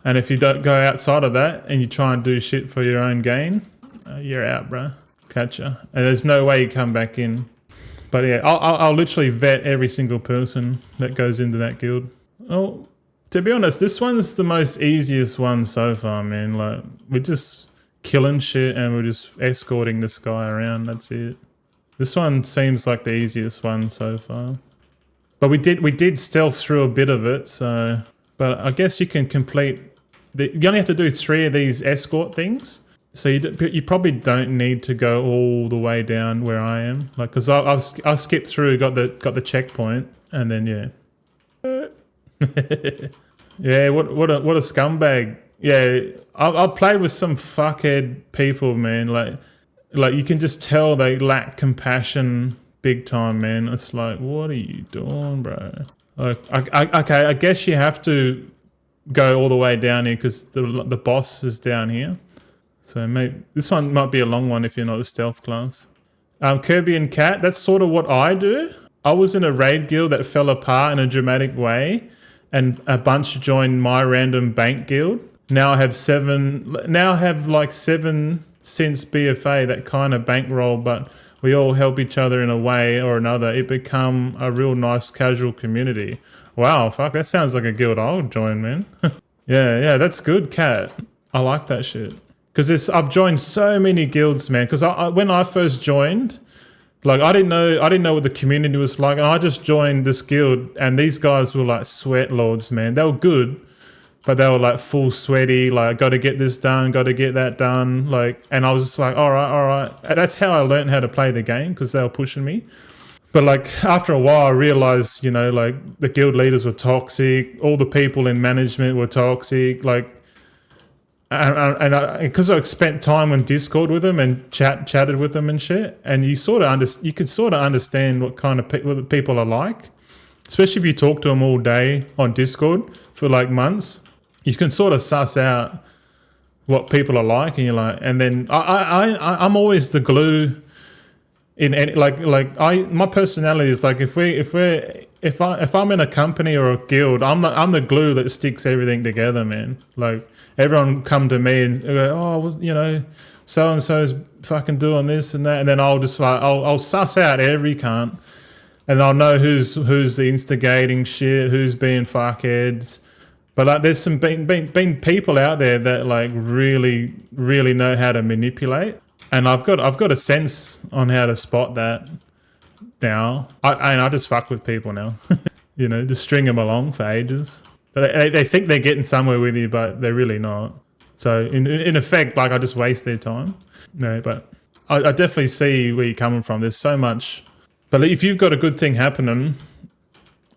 A: and if you don't go outside of that and you try and do shit for your own gain, you're out, bro. Catcher, and there's no way you come back in. But yeah, I'll literally vet every single person that goes into that guild. Oh, to be honest, this one's the most easiest one so far, man. Like we're just killing shit and we're just escorting this guy around. That's it. This one seems like the easiest one so far. But we did stealth through a bit of it, so. But I guess you can complete. You only have to do 3 of these escort things. So you probably don't need to go all the way down where I am, like because I skipped through, got the checkpoint, and then yeah, yeah. What a scumbag. Yeah, I played with some fuckhead people, man. Like you can just tell they lack compassion big time, man. It's like, what are you doing, bro? Like, okay, I guess you have to go all the way down here because the boss is down here. So maybe this one might be a long one if you're not a stealth class. Kirby and Cat, that's sort of what I do. I was in a raid guild that fell apart in a dramatic way, and a bunch joined my random bank guild. Now I have 7. Now I have like 7 since BFA that kind of bankroll, but we all help each other in a way or another. It become a real nice casual community. Wow, fuck, that sounds like a guild I'll join, man. yeah, that's good, Cat. I like that shit. Because I've joined so many guilds, man. Because when I first joined, like I didn't know what the community was like, and I just joined this guild, and these guys were like sweat lords, man. They were good, but they were like full sweaty, like got to get this done, got to get that done, like. And I was just like, all right. That's how I learned how to play the game because they were pushing me. But like after a while, I realized, like the guild leaders were toxic, all the people in management were toxic, like. And because I spent time on Discord with them and chatted with them and shit, and you can sort of understand what kind of what people are like, especially if you talk to them all day on Discord for like months. You can sort of suss out what people are like, and you're like, and then I'm always the glue in any, my personality is like if I'm in a company or a guild, I'm the glue that sticks everything together, man. Like. Everyone come to me and go, oh, so and so's fucking doing this and that, and then I'll just like I'll suss out every cunt, and I'll know who's the instigating shit, who's being fuckheads. But like, there's some been people out there that like really know how to manipulate. And I've got a sense on how to spot that now. I just fuck with people now. You know, just string them along for ages. But they think they're getting somewhere with you, but they're really not. So in effect, like I just waste their time. No, but I definitely see where you're coming from. There's so much. But if you've got a good thing happening,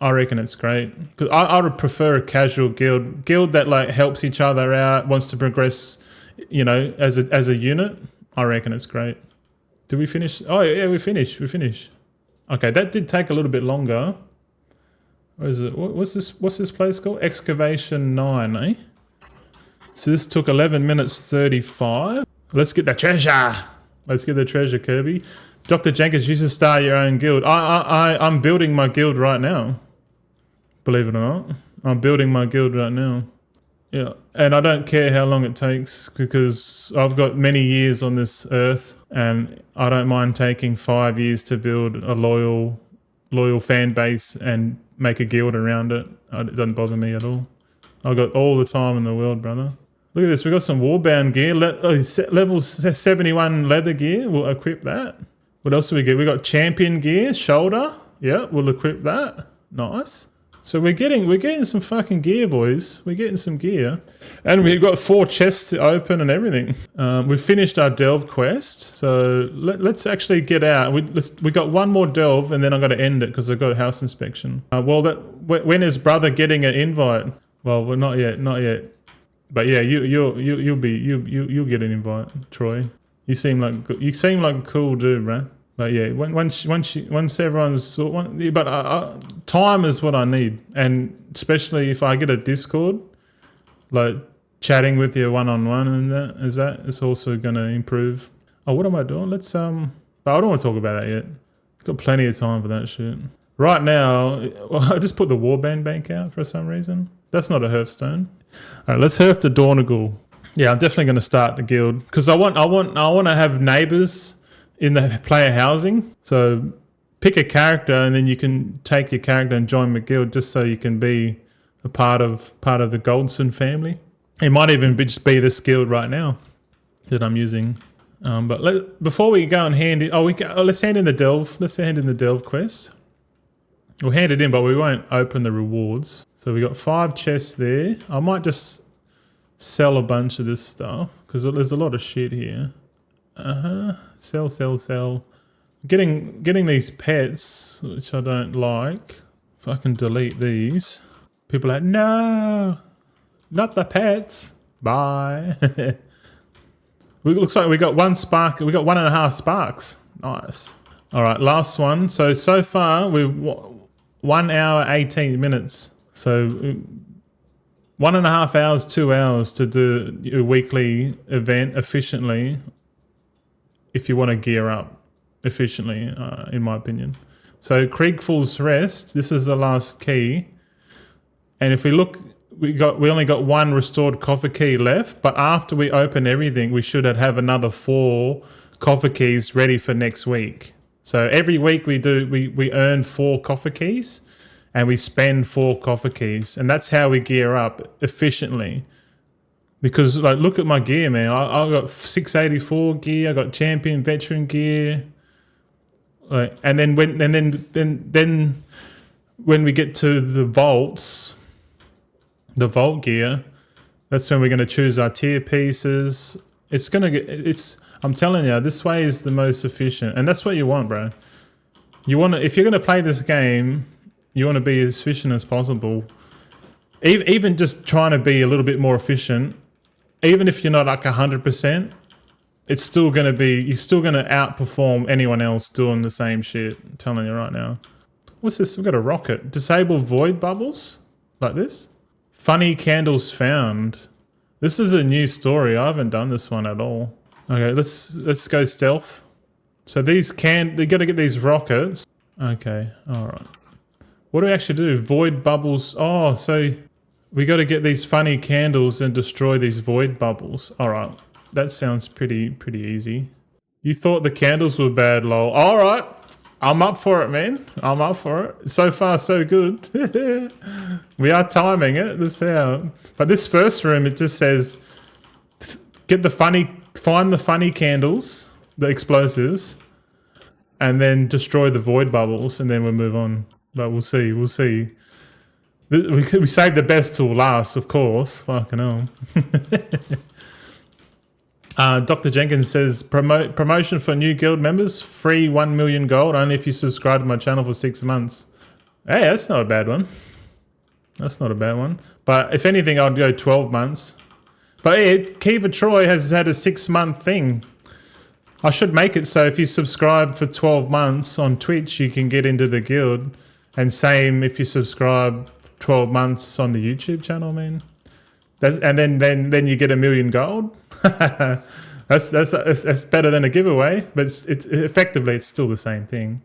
A: I reckon it's great. Because I would prefer a casual guild that like helps each other out, wants to progress, you know, as a unit. I reckon it's great. Did we finish? Oh yeah, we finished. Okay, that did take a little bit longer. Where is it? What's this place called? Excavation 9, eh? So this took 11 minutes 35. Let's get the treasure. Let's get the treasure, Kirby. Dr. Jenkins, you should start your own guild. I'm building my guild right now. Believe it or not. I'm building my guild right now. Yeah, and I don't care how long it takes because I've got many years on this earth and I don't mind taking 5 years to build a loyal fan base and make a guild around it. It doesn't bother me at all. I've got all the time in the world, brother. Look at this. We've got some warbound gear. Level 71 leather gear. We'll equip that. What else do we get? We got champion gear, shoulder. Yeah, we'll equip that. Nice. So we're getting some fucking gear, boys. We're getting some gear. And we've got 4 chests to open and everything. We've finished our delve quest. So let's actually get out. We got one more delve and then I'm going to end it because I've got a house inspection. When is brother getting an invite? Well, we're not yet. But yeah, you'll get an invite, Troy. You seem like a cool dude, right? But yeah, once everyone's, time is what I need, and especially if I get a Discord, like chatting with you one-on-one, and that is also gonna improve. Oh, what am I doing? Let's but I don't want to talk about that yet. Got plenty of time for that shit. Right now, I just put the warband bank out for some reason. That's not a hearthstone. All right, let's hearth to Dornagal. Yeah, I'm definitely going to start the guild because I want to have neighbors in the player housing. So pick a character and then you can take your character and join the guild just so you can be a part of the Goldson family. It might even just be this guild right now that I'm using. But before we go and hand it, let's hand in the delve. Let's hand in the delve quest. We'll hand it in, but we won't open the rewards. So we got 5 chests there. I might just sell a bunch of this stuff because there's a lot of shit here. Sell. Getting these pets, which I don't like. If I can delete these. People are like, no, not the pets. Bye. It looks like we got 1 spark. We got 1.5 sparks. Nice. All right, last one. So far we've 1 hour 18 minutes. So 1.5 hours, 2 hours to do a weekly event efficiently. If you want to gear up efficiently, in my opinion. So Kriegful's Rest. This is the last key, and if we look, we only got 1 Restored Coffer Key left. But after we open everything, we should have another 4 Coffer Keys ready for next week. So every week we earn 4 Coffer Keys. And we spend 4 Coffer Keys, and that's how we gear up efficiently. Because like, look at my gear, man. I got 684 gear. I got champion veteran gear. And then when we get to the vaults, the vault gear, that's when we're going to choose our tier pieces. I'm telling you, this way is the most efficient, and that's what you want, bro. If you're going to play this game, you want to be as efficient as possible. Even just trying to be a little bit more efficient, even if you're not like 100%, it's still going to be, you're still going to outperform anyone else doing the same shit. I'm telling you right now. What's this? We've got a rocket. Disable void bubbles? Like this? Funny candles found. This is a new story. I haven't done this one at all. Okay, let's go stealth. So they got to get these rockets. Okay, all right. What do we actually do? Void bubbles. Oh, so we got to get these funny candles and destroy these void bubbles. All right, that sounds pretty easy. You thought the candles were bad, lol. All right, I'm up for it, man. I'm up for it. So far, so good. We are timing it. That's how. But this first room, it just says, find the funny candles, the explosives, and then destroy the void bubbles, and then we'll move on. But we'll see. We'll see. We saved the best till last, of course. Fucking hell. Dr. Jenkins says, promotion for new guild members, free 1 million gold, only if you subscribe to my channel for 6 months. Hey, that's not a bad one. That's not a bad one. But if anything, I'd go 12 months. But yeah, Kiva Troy has had a 6-month thing. I should make it so if you subscribe for 12 months on Twitch, you can get into the guild. And same if you subscribe 12 months on the YouTube channel, man. And then you get 1 million gold. That's better than a giveaway, but effectively it's still the same thing.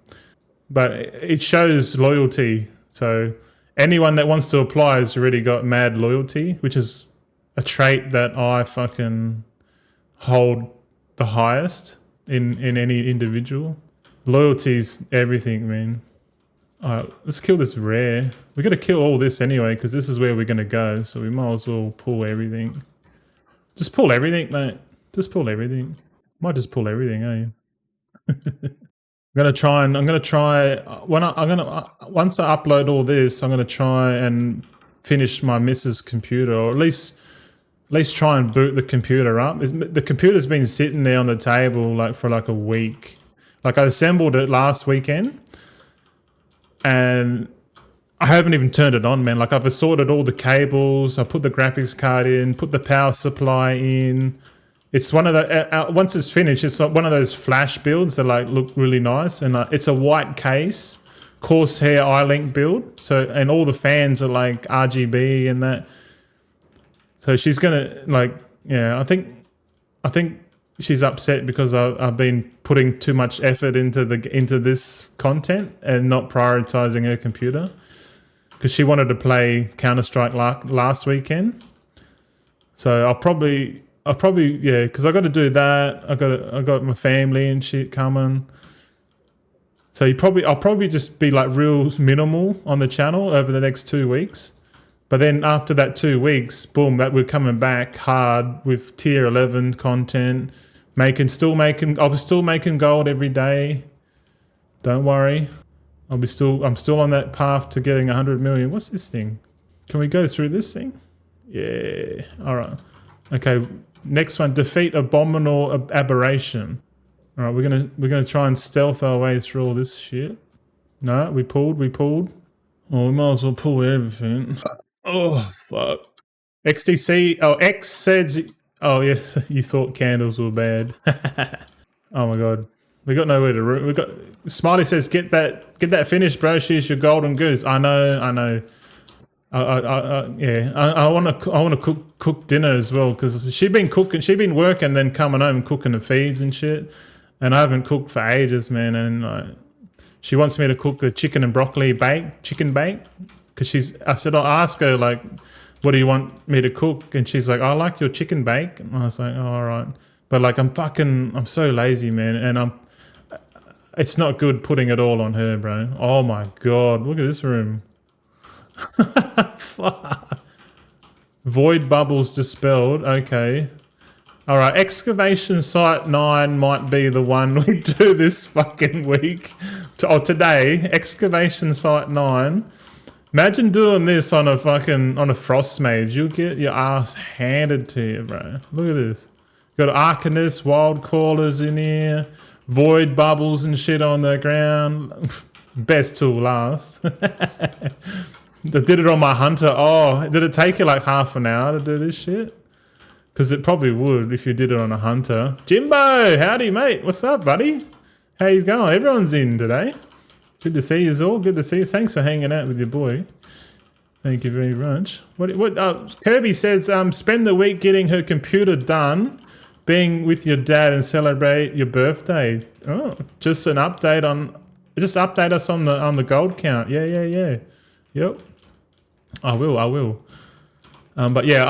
A: But it shows loyalty. So anyone that wants to apply has already got mad loyalty, which is a trait that I fucking hold the highest in any individual. Loyalty's everything, man. Alright, let's kill this rare. We got to kill all this anyway, because this is where we're going to go. So we might as well pull everything. Just pull everything, mate. Just pull everything. Might just pull everything, eh? Once I upload all this, I'm gonna try and finish my missus' computer, or at least try and boot the computer up. The computer's been sitting there on the table for a week. Like, I assembled it last weekend, and I haven't even turned it on, man. Like, I've assorted all the cables, I put the graphics card in, put the power supply in. It's one of the once it's finished, it's one of those flash builds that look really nice, and it's a white case, Corsair iLink build. So, and all the fans are RGB and that. So she's gonna I think she's upset because I've been putting too much effort into this content and not prioritizing her computer, because she wanted to play Counter-Strike last weekend. So I'll probably yeah, because I got to do that. I got my family and shit coming. So I'll probably just be real minimal on the channel over the next 2 weeks. But then after that 2 weeks, boom, we're coming back hard with tier 11 content. I'm still making gold every day. Don't worry. I'm still on that path to getting 100 million. What's this thing? Can we go through this thing? Yeah. All right. Okay. Next one, defeat abominable aberration. All right, we're gonna try and stealth our way through all this shit. No, we pulled. Oh, we might as well pull everything. Oh fuck. XTC. Oh, X said. Oh yes, you thought candles were bad. Oh my god, we got nowhere to root. We got. Smiley says, get that finished, bro. She's your golden goose. I know. I want to cook dinner as well, because she's been working, then coming home and cooking the feeds and shit, and I haven't cooked for ages, man. And she wants me to cook the chicken and broccoli chicken bake, because I'll ask her what do you want me to cook, and she's like, I like your chicken bake, and I was like, oh, all right, but I'm so lazy, man, and it's not good putting it all on her, bro. Oh my god, look at this room. Void bubbles dispelled. Okay. All right. Excavation site 9 might be the one we do this fucking week. Today. Excavation site 9. Imagine doing this on a frost mage. You'll get your ass handed to you, bro. Look at this. Got arcanists, wild callers in here, void bubbles and shit on the ground. Best till last. I did it on my hunter. Oh, did it take you half an hour to do this shit? Because it probably would if you did it on a hunter. Jimbo, howdy, mate. What's up, buddy? How you going? Everyone's in today. Good to see you all. Good to see you. Thanks for hanging out with your boy. Thank you very much. Kirby says, spend the week getting her computer done, being with your dad and celebrate your birthday. Oh, just update us on the gold count. Yeah. Yep. I will. But yeah,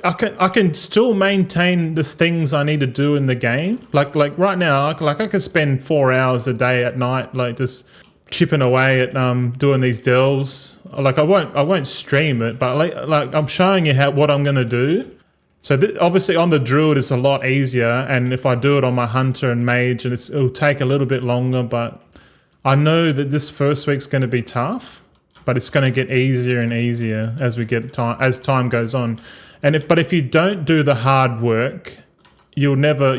A: I can still maintain the things I need to do in the game. Like right now, I could spend 4 hours a day at night, just chipping away at doing these delves. I won't stream it, but like I'm showing you what I'm gonna do, So obviously on the druid it's a lot easier, and if I do it on my hunter and mage, and it'll take a little bit longer, but I know that this first week's going to be tough, but it's going to get easier and easier as we get time goes on. And if you don't do the hard work, you'll never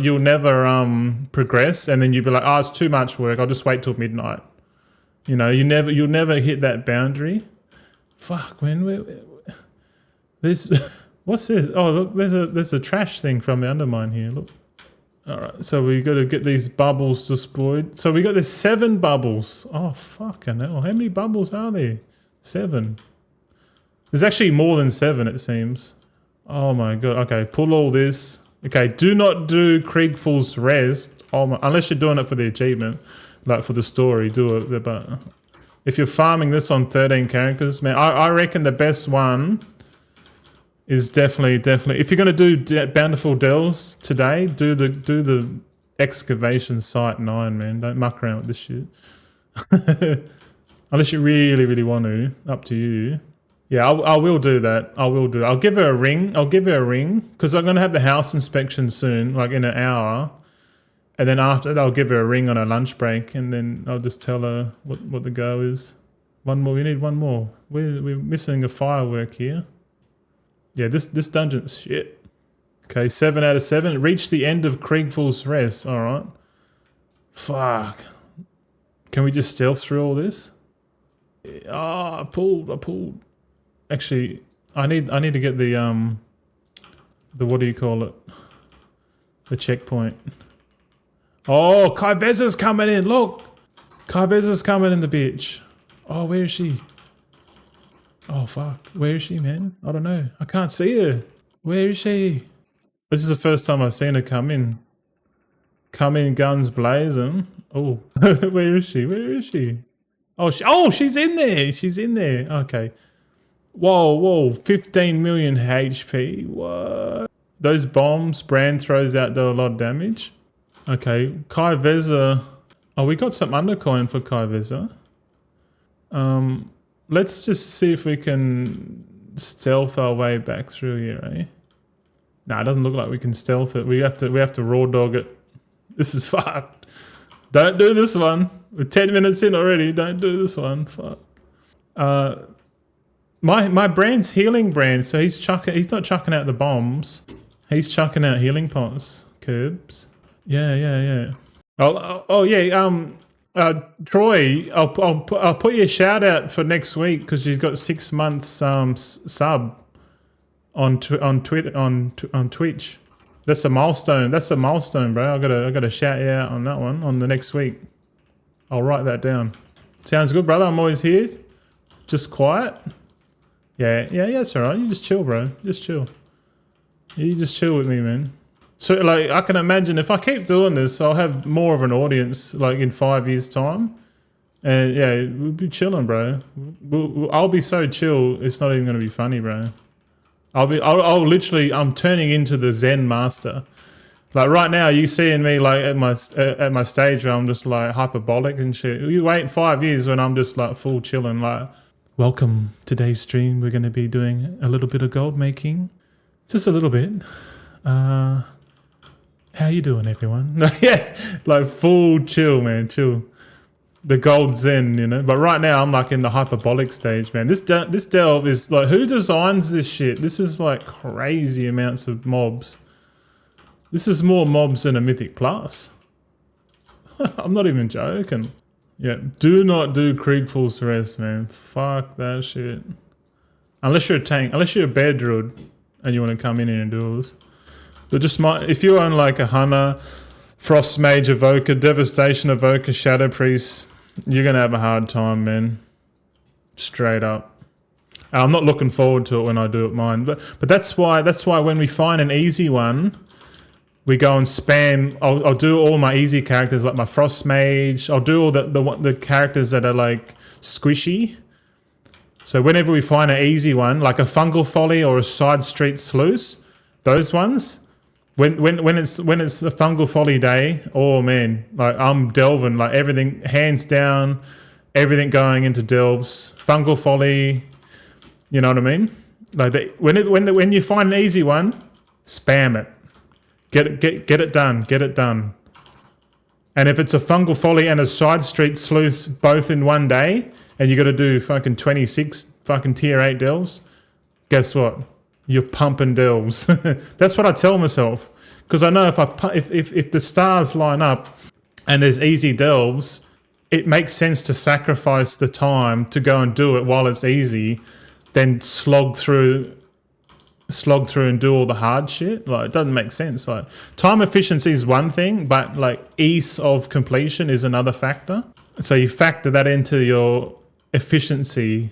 A: progress, and then you'll be like, oh, it's too much work, I'll just wait till midnight. You know, you'll never hit that boundary. Fuck, man, this. What's this? Oh, look, there's a trash thing from the undermine here. Look. All right, so we got to get these bubbles deployed. So we got this 7 bubbles. Oh, fucking hell. How many bubbles are there? 7. There's actually more than 7, it seems. Oh my god. Okay, pull all this. Okay, do not do Kriegful's Rest. Oh my, unless you're doing it for the achievement, like for the story, do it. But if you're farming this on 13 characters, man, I reckon the best one is definitely if you're gonna do bountiful dells today, do the excavation site 9, man. Don't muck around with this shit. Unless you really want to. Up to you. Yeah, I will do that. I will do it. I'll give her a ring. Because I'm gonna have the house inspection soon, like in an hour. And then after that, I'll give her a ring on her lunch break, and then I'll just tell her what the go is. One more. We need one more. We're missing a firework here. Yeah, this dungeon's shit. Okay, 7 out of 7. Reach the end of Kriegful's Rest. All right. Fuck. Can we just stealth through all this? Oh, I pulled. Actually, I need to get the what do you call it? The checkpoint. Oh, Kai Veza's coming in. Look, Kai Veza's coming in the bitch. Oh, where is she? Oh, fuck. Where is she, man? I don't know. I can't see her. Where is she? This is the first time I've seen her come in. Come in guns blazing. Oh, where is she? Where is she? Oh, she's in there. She's in there. Okay. Whoa. 15 million HP. What? Those bombs Brann throws out do a lot of damage. Okay. Kai Veza. Oh, we got some undercoin for Kai Veza. Let's just see if we can stealth our way back through here, eh? Nah, it doesn't look like we can stealth it. We have to raw dog it. This is fucked. Don't do this one. We're 10 minutes in already. Don't do this one. Fuck. My Brann's healing Brann, so he's not chucking out the bombs. He's chucking out healing pots. Curbs. Yeah. Oh yeah. Troy, I'll put you a shout out for next week because you've got 6 months sub on Twitch. That's a milestone. That's a milestone, bro. I gotta shout you out on that one on the next week. I'll write that down. Sounds good, brother. I'm always here. Just quiet. Yeah. It's alright. You just chill, bro. Just chill. You just chill with me, man. So, like, I can imagine if I keep doing this, I'll have more of an audience, like, in 5 years' time. And, yeah, we'll be chilling, bro. I'll be so chill, it's not even going to be funny, bro. I'll literally, I'm turning into the Zen master. Like, right now, you seeing me, like, at my stage where I'm just, like, hyperbolic and shit. You wait 5 years when I'm just, like, full chilling, like, welcome, today's stream, we're going to be doing a little bit of gold making. Just a little bit. How you doing, everyone? Yeah, like full chill, man, chill. The gold zen, you know. But right now, I'm like in the hyperbolic stage, man. This delve is like, who designs this shit? This is like crazy amounts of mobs. This is more mobs than a Mythic Plus. I'm not even joking. Yeah, do not do Kriegful's Rest, man. Fuck that shit. Unless you're a tank, unless you're a bear druid and you want to come in here and do all this. But just if you're on like a Hunter, Frost Mage Evoker, Devastation Evoker, Shadow Priest, you're going to have a hard time, man. Straight up. I'm not looking forward to it when I do it mine. But that's why when we find an easy one, we go and spam. I'll do all my easy characters like my Frost Mage. I'll do all the characters that are like squishy. So whenever we find an easy one, like a Fungal Folly or a Side Street Sluice, those ones, when it's a Fungal Folly day, oh man, like I'm delving, like everything, hands down, everything going into delves. Fungal Folly, you know what I mean? Like when you find an easy one, Spam it. Get it done. Get it done. And if it's a fungal folly and a side street sleuth both in one day, and you got to do fucking 26 fucking tier 8 delves, guess what? You're pumping delves. That's what I tell myself, because I know if the stars line up and there's easy delves, it makes sense to sacrifice the time to go and do it while it's easy, then slog through and do all the hard shit. Like, it doesn't make sense. Like, time efficiency is one thing, but like ease of completion is another factor. So you factor that into your efficiency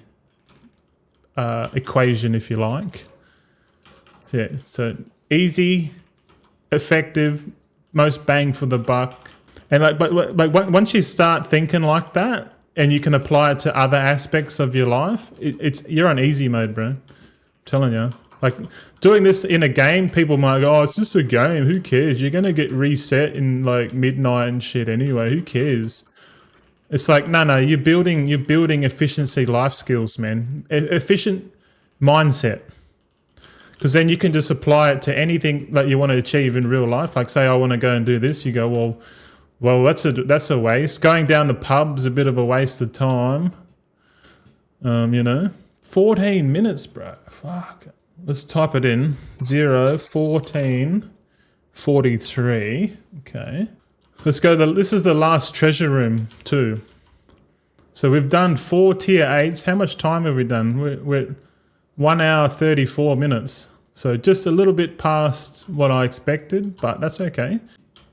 A: equation, if you like. Yeah, so easy, effective, most bang for the buck. And like once you start thinking like that, and you can apply it to other aspects of your life, you're on easy mode, bro. I'm telling you. Like, doing this in a game, people might go, "Oh, it's just a game. Who cares? You're gonna get reset in like midnight and shit anyway. Who cares?" It's like, no, you're building efficiency life skills, man. Efficient mindset. Because then you can just apply it to anything that you want to achieve in real life. Like, say I want to go and do this, you go, well, that's a waste. Going down the pub's a bit of a waste of time. 14 minutes, bro. Fuck. Let's type it in. 0, 14, 43. Okay. Let's go. This is the last treasure room too. So we've done 4 tier 8s. How much time have we done? We're 1 hour 34 minutes. So just a little bit past what I expected, but that's okay.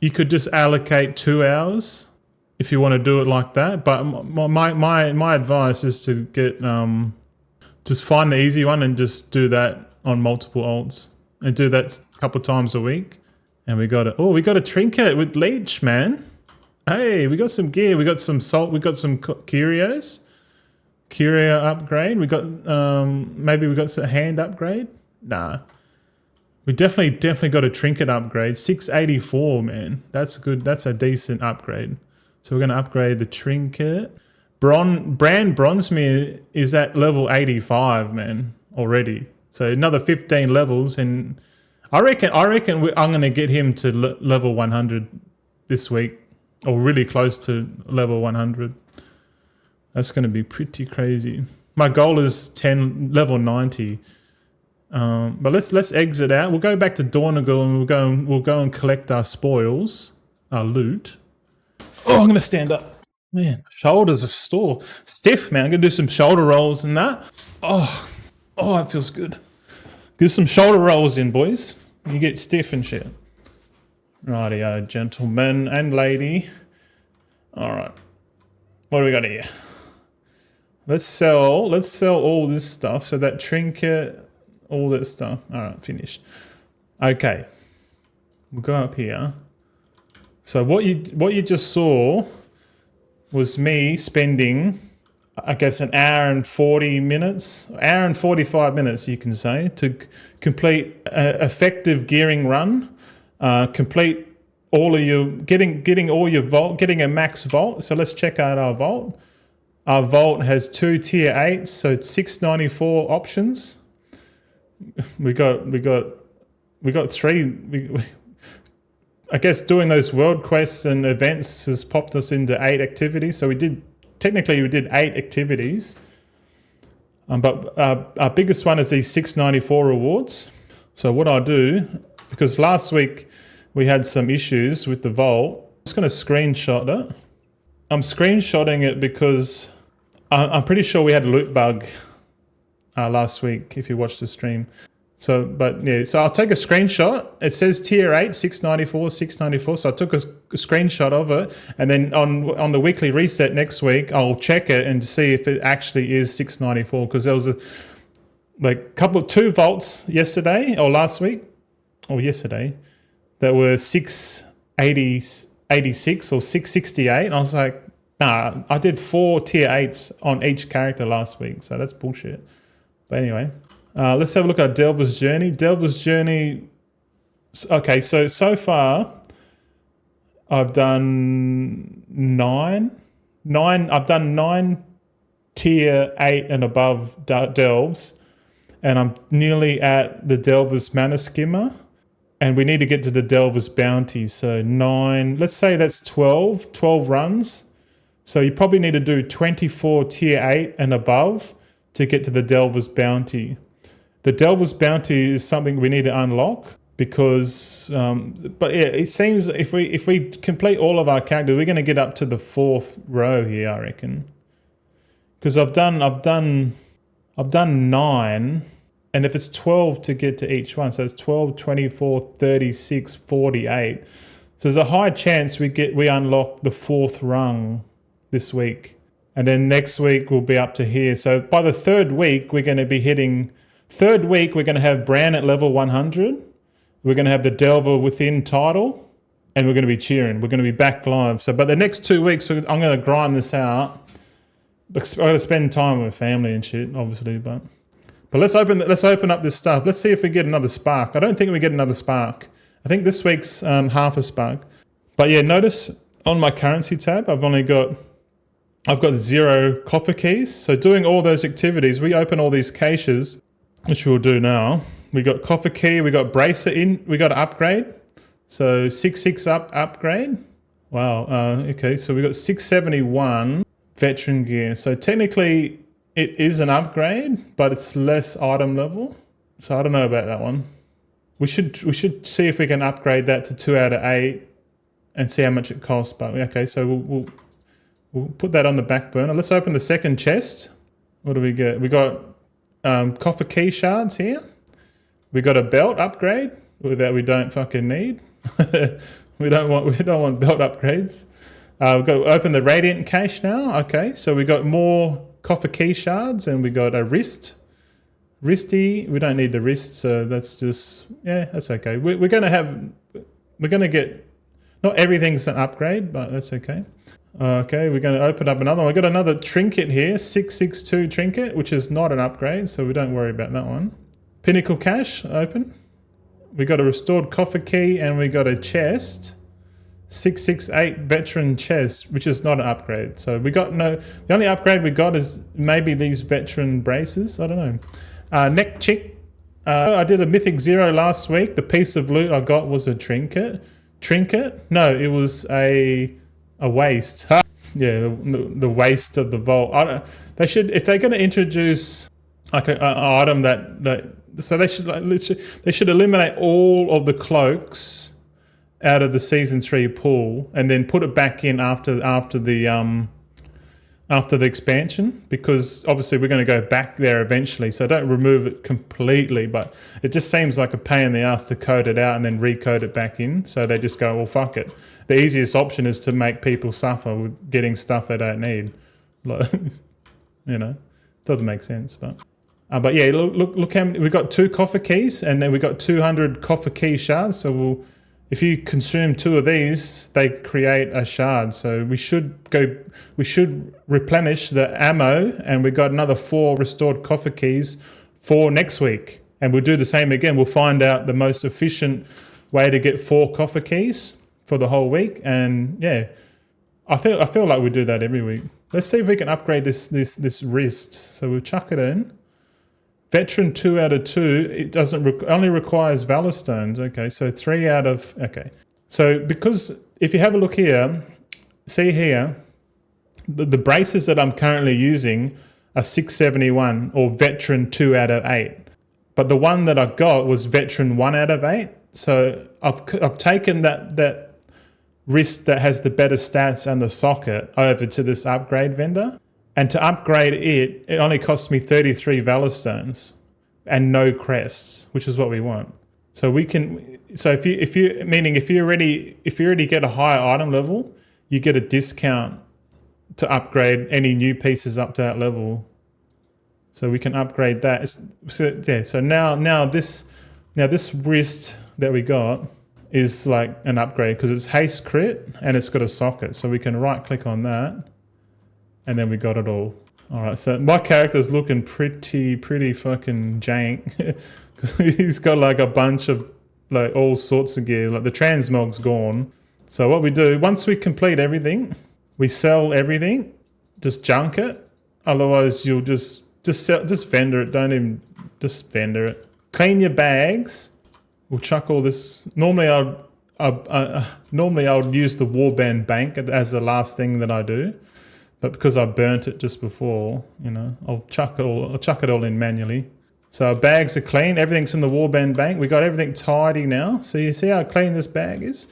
A: You could just allocate 2 hours if you want to do it like that. But my advice is to get just find the easy one and just do that on multiple alts and do that a couple times a week. And we got a trinket with leech, man. Hey, we got some gear. We got some salt. We got some curios. Curio upgrade. We got maybe we got some hand upgrade. Nah, we definitely got a trinket upgrade. 684, man. That's good. That's a decent upgrade. So we're gonna upgrade the trinket. Brann Bronzebeard is at level 85, man, already. So another 15 levels, and I reckon I'm gonna get him to level 100 this week, or really close to level 100. That's going to be pretty crazy. My goal is level 90. But let's exit out. We'll go back to Dornagal and we'll go and collect our spoils, our loot. Oh, I'm going to stand up. Man, shoulders are stiff, man. I'm going to do some shoulder rolls and that. Oh, that feels good. Get some shoulder rolls in, boys. You get stiff and shit. Rightio, gentlemen and lady. All right. What do we got here? Let's sell all this stuff. So that trinket, all that stuff. All right, finished. Okay, we'll go up here. So what you just saw was me spending, I guess, an hour and 40 minutes, hour and 45 minutes, you can say, to complete an effective gearing run. Complete all of your getting all your vault, getting a max vault. So let's check out our vault. Our vault has 2 tier 8s, so it's 694 options. We got 3. I guess doing those world quests and events has popped us into 8 activities. So we did 8 activities. But our biggest one is these 694 rewards. So what I'll do, because last week we had some issues with the vault, I'm just going to screenshot it. I'm screenshotting it because I'm pretty sure we had a loot bug last week, if you watched the stream. So I'll take a screenshot. It says tier 8, 694. So I took a screenshot of it, and then on the weekly reset next week, I'll check it and see if it actually is 694, because there was two vaults yesterday or last week or yesterday that were 686 or 668. And I was like, nah, I did 4 tier 8s on each character last week, so that's bullshit. But anyway, let's have a look at Delver's Journey. Delver's Journey, okay, so far I've done 9. I've done 9 tier 8 and above delves, and I'm nearly at the Delver's Mana Skimmer. And we need to get to the Delver's Bounty. So 9, let's say that's 12 runs. So you probably need to do 24 tier 8 and above to get to the Delver's Bounty. The Delver's Bounty is something we need to unlock because, but yeah, it seems if we complete all of our characters, we're going to get up to the 4th row here, I reckon. Because I've done 9, and if it's 12 to get to each one, so it's 12, 24, 36, 48. So there's a high chance we unlock the 4th rung this week. And then next week we'll be up to here. So by the 3rd week, we're going to be hitting... 3rd week, we're going to have Brann at level 100. We're going to have the Delver within title. And we're going to be cheering. We're going to be back live. So, but the next 2 weeks, I'm going to grind this out. I've got to spend time with family and shit, obviously. But let's open up this stuff. Let's see if we get another spark. I don't think we get another spark. I think this week's half a spark. But yeah, notice on my currency tab, I've got 0 coffer keys. So doing all those activities, we open all these caches, which we'll do now. We got coffer key, we got bracer in, we got upgrade. So 6 upgrade. Wow. Okay, so we got 671 veteran gear. So technically it is an upgrade, but it's less item level. So I don't know about that one. We should see if we can upgrade that to 2 out of 8 and see how much it costs. But okay, so we'll put that on the back burner. Let's open the second chest. What do we get? We got coffer key shards here. We got a belt upgrade that we don't fucking need. we don't want belt upgrades. We've got to open the radiant cache now. Okay, so we got more coffer key shards and we got a wristy. We don't need the wrist, so that's just, yeah, that's okay. We're gonna get, not everything's an upgrade, but that's okay. Okay, we're going to open up another one. We've got another trinket here, 662 trinket, which is not an upgrade, so we don't worry about that one. Pinnacle cache, open. We got a restored coffer key and we got a chest, 668 veteran chest, which is not an upgrade. So we got the only upgrade we got is maybe these veteran braces, I don't know. Neck chick, I did a mythic 0 last week. The piece of loot I got was a trinket. No, it was a waste. Yeah, the waste of the vault. They should, if they're going to introduce like an item so they should eliminate all of the cloaks out of the season 3 pool and then put it back in after the expansion, because obviously we're going to go back there eventually. So don't remove it completely, but it just seems like a pain in the ass to code it out and then recode it back in. So they just go, well, fuck it. The easiest option is to make people suffer with getting stuff they don't need. Like, you know, doesn't make sense, but yeah, look how many, we got 2 coffer keys and then we got 200 coffer key shards. So if you consume 2 of these, they create a shard. So we should replenish the ammo, and we got another 4 restored coffer keys for next week. And we'll do the same again. We'll find out the most efficient way to get 4 coffer keys for the whole week. And yeah, I feel like we do that every week. Let's see if we can upgrade this wrist. So we'll chuck it in. Veteran 2 out of 2, it only requires Valor Stones. Okay, so 3 out of, okay. So because if you have a look here, see here, the braces that I'm currently using are 671 or Veteran 2 out of 8. But the one that I got was Veteran 1 out of 8. So I've taken that wrist that has the better stats and the socket over to this upgrade vendor. And to upgrade it only costs me 33 Valor Stones and no crests, which is what we want. So we can. So if you already get a higher item level, you get a discount to upgrade any new pieces up to that level. So we can upgrade that. So now this wrist that we got is like an upgrade because it's haste crit and it's got a socket. So we can right click on that. And then we got it all. All right, so my character's looking pretty fucking jank. He's got like a bunch of like all sorts of gear. Like the transmog's gone. So what we do, once we complete everything, we sell everything, just junk it. Otherwise you'll just vendor it. Don't even, just vendor it. Clean your bags We'll chuck all this. Normally I would use the warband bank as the last thing that I do, but because I burnt it just before, you know, I'll chuck it all in manually. So our bags are clean. Everything's in the warband bank. We got everything tidy now. So you see how clean this bag is?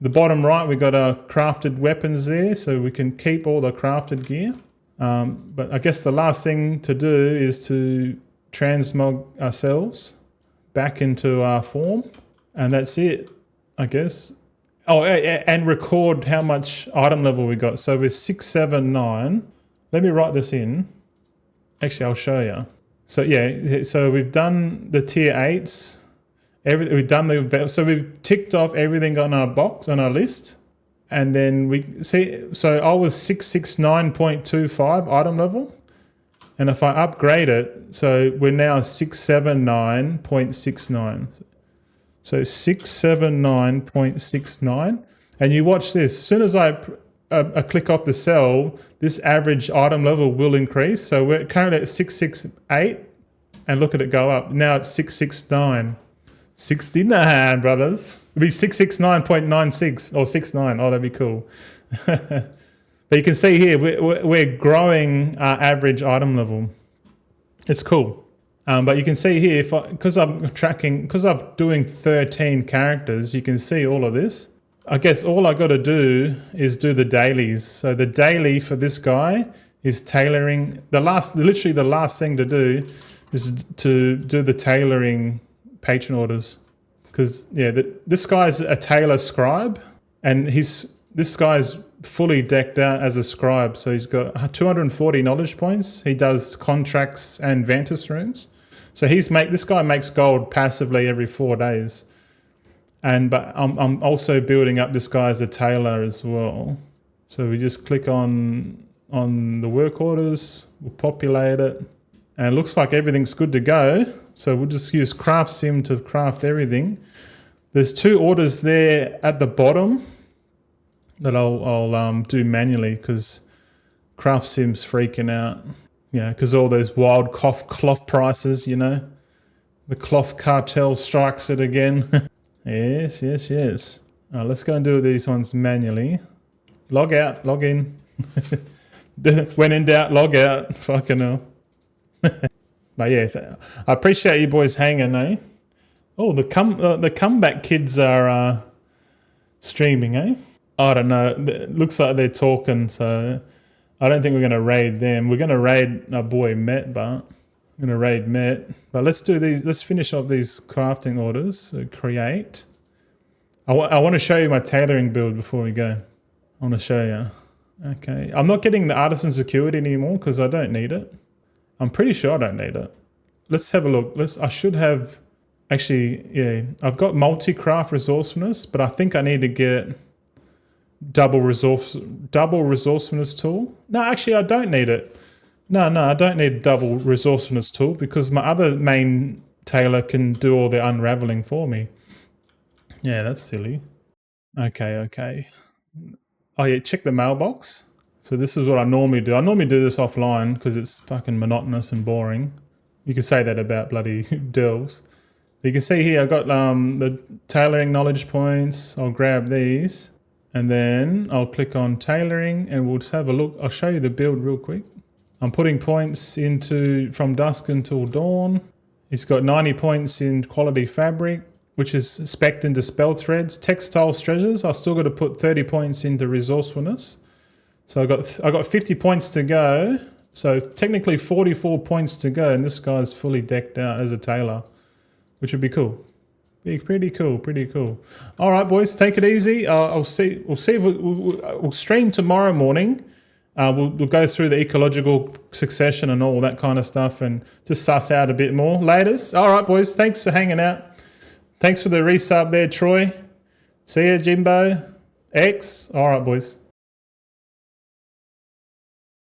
A: The bottom right, we got our crafted weapons there, so we can keep all the crafted gear. But I guess the last thing to do is to transmog ourselves back into our form, and that's it, I guess. Oh, and record how much item level we got. So we're 679. Let me write this in. Actually, I'll show you. So yeah, so we've done the tier 8s. So we've ticked off everything on our box, on our list. And then we see, so I was 669.25 item level. And if I upgrade it, so we're now 679.69. So 679.69. And you watch this. As soon as I click off the cell, this average item level will increase. So we're currently at 668. And look at it go up. Now it's 669. 69, brothers. It'd be 669.96 or 69. Oh, that'd be cool. But you can see here, we're growing our average item level. It's cool. But you can see here, because I'm doing 13 characters, you can see all of this. I guess all I got to do is do the dailies. So the daily for this guy is tailoring. Literally the last thing to do is to do the tailoring patron orders. Because yeah, this guy's a tailor scribe, and this guy's fully decked out as a scribe. So he's got 240 knowledge points. He does contracts and Vantis runes. So this guy makes gold passively every 4 days. But I'm also building up this guy as a tailor as well. So we just click on the work orders, we'll populate it, and it looks like everything's good to go. So we'll just use craft sim to craft everything. There's 2 orders there at the bottom that I'll do manually because craft sim's freaking out. Yeah, because all those wild cloth prices, you know. The cloth cartel strikes it again. Yes. Let's go and do these ones manually. Log out, log in. When in doubt, log out. Fucking hell. But yeah, I appreciate you boys hanging, eh? Oh, the comeback kids are streaming, eh? I don't know. It looks like they're talking, so I don't think we're going to raid them. We're going to raid our boy Met, but we're going to raid Met. But let's do these. Let's finish off these crafting orders. So create. I want to show you my tailoring build before we go. I want to show you. Okay. I'm not getting the artisan security anymore because I don't need it. I'm pretty sure I don't need it. Let's have a look. I should have... Actually, yeah. I've got multi-craft resourcefulness, but I think I need to get double resourcefulness tool. No, actually, I don't need it. No, I don't need double resourcefulness tool because my other main tailor can do all the unraveling for me. Yeah, that's silly. Okay. Oh yeah, check the mailbox. So this is what I normally do. I normally do this offline because it's fucking monotonous and boring. You can say that about bloody delves. You can see here I've got the tailoring knowledge points. I'll grab these and then I'll click on tailoring and we'll just have a look. I'll show you the build real quick. I'm putting points into from dusk until dawn. It's got 90 points in quality fabric, which is spec'd into spell threads. Textile treasures, I've still got to put 30 points into resourcefulness. So I got 50 points to go. So technically 44 points to go, and this guy's fully decked out as a tailor, which would be cool. Be pretty cool. All right, boys, take it easy. We'll see if we'll stream tomorrow morning. We'll go through the ecological succession and all that kind of stuff, and just suss out a bit more. Laters. All right, boys. Thanks for hanging out. Thanks for the resub there, Troy. See ya, Jimbo. X. All right, boys.